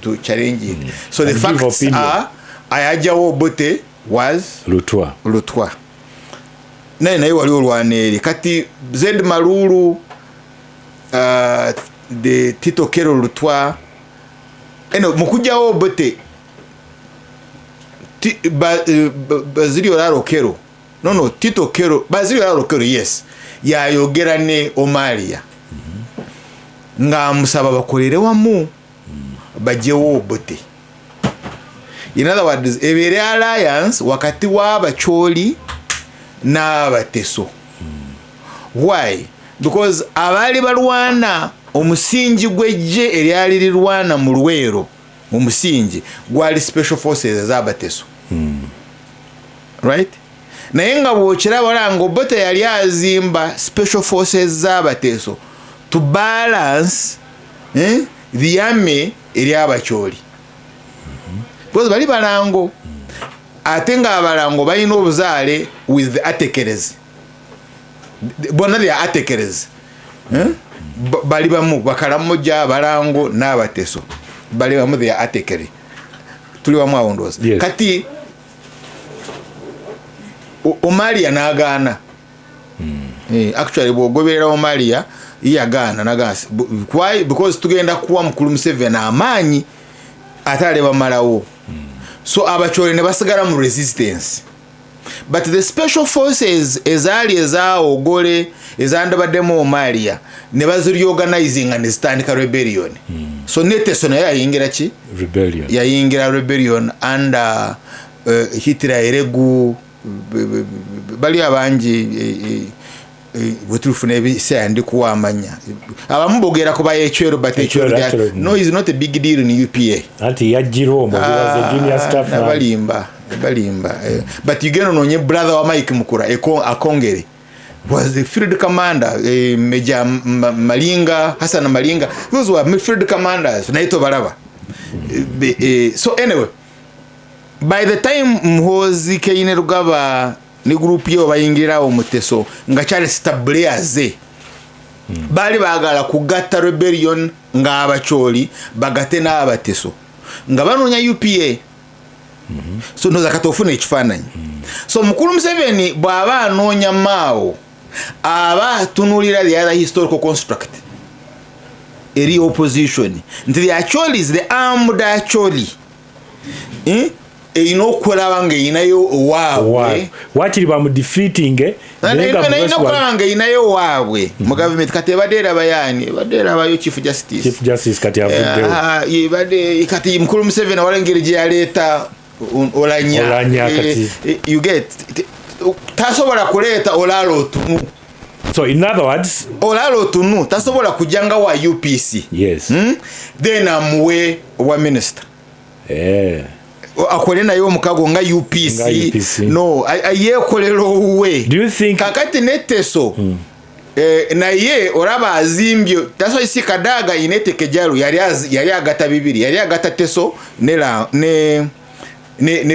to challenge it. So the facts are ayajawo Obote was Lutwa. Naye wali olwaneri kati Zed Maruru de Tito Kero Lutwa mukujawo Obote Bazilio Laro Kero Tito Kero Bazilio Laro Kero yes yayogera ne Omalia nga musaba bakolere wamu bajewo Obote. In other words, ebere alliance wakati w'Abacholi n'Abateso. Why? Because abali balwana omusingi gw'eggye eryali lirwana mu Luweero omusingi gwali special forces z'Abateso. Right? Naye nga bw'okiraba langa Obote yali azimba special forces z'Abateso to balance the army eri Abacholi. Because bali balango ate nga abalango balina obuzaale with the Atekerezi. Bonna they are Atekerezi. Bali bamu bakalamoja balango n'Abateso. Bali bamu they are Atekeri. Tuli wamu awo ndowooza. Yes. Kati Omalia n'agaana. Actually bw'ogoberera Omalia yagaana nagasi. Why? Because tugenda kuwa Mukulu Museveni amaanyi atale bamalawo. So Abacholi ne basigala mu resistance. But the special forces ezali Ogole ezandabaddemu Omalia ne baziryorganizing and zitandika rebellion. So Neteso naye yayingira ki? Rebellion. Yayingira rebellion under Hitler eregu bali abangi bwetufuna ebisa ndikuwa amanya abamu bogera kuba echwero but echwero no is not a big deal in UPA anti yajiro mu was junior staff balimba but you get onye brother wa Mike Mukura Akongere was the field commander Major Malinga Hassan Malinga. Those were field commanders naito baraba. So anyway, by the time Muhoozi Kayine Rugaba ni group yo bayingira Omuteso nga Charles Tabliaze bali bagala kugatta rebellion nga Abacholi bagate na Abateso nga banonya UPA. So no zakatofuna ekifananyi. So Mukulu Museveni bwaba anonya Mao aba tunulira the other historical construct eri opposition nti the Acholi is the armed Acholi erina okulaba nga erinayo owaabwe wakiri bamudefeating erina okulaba nga erinayo owaabwe mu gavumenti kati ebadde eraba yani ebadde erabayo chief justice kati avuddewo kati mukulu Museveni wala engeri gye yaleeta Oulanyah you get tasobola kuleeta Olalo Otunu. So in other words, Olalo Otunu tasobola kujanga wa UPC. Yes. Then amuwe wa minister. Akole nayo omukago nga UPC. No, ayekolera owe. Do you think kakati neteso naye olaba azimbyo taso isi Kadaga ineteke jalo yali agata bibiri yali agata teso ne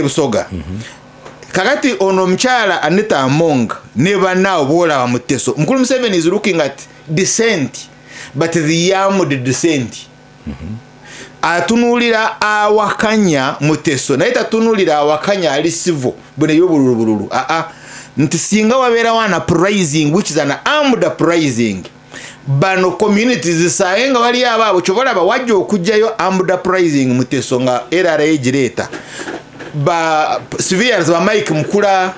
Busoga. Kakati ono mchala Anita Among never now bola wa muteso. Mukulu Museveni is looking at dissent, but the armed dissent. Atunulira awakanya muteso. Naita tunulira awakanya ali civil. Bune yobululu. Nti singa wabera wana uprising, which is an armed uprising. Bano communities saenga wali ababo chobola ba wajjo okujjayo armed uprising muteso nga era ejireta. Ba civilians ba Mike Mukula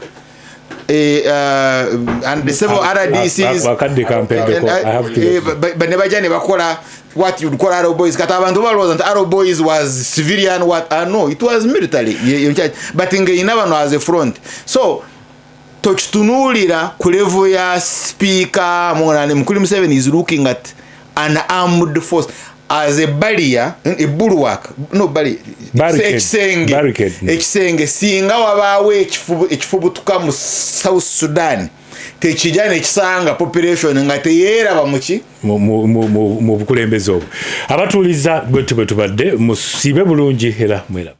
and the several other DCs but never jane bakola what you call Arrow Boys kata abantu baloza Arrow Boys was civilian what no it was military but inaba no as a front so tochitunulira ku level ya speaker Monane Mukulu Museveni is looking at an armed force as a barrier, a bulwark, no barrier, ekisenge singa wabawe ekifubu tukamu South Sudan tekijana ekisanga population nga teyera bamuki mu bukulembeze obwo abatuliza bwe tubadde musibe bulungi era mwera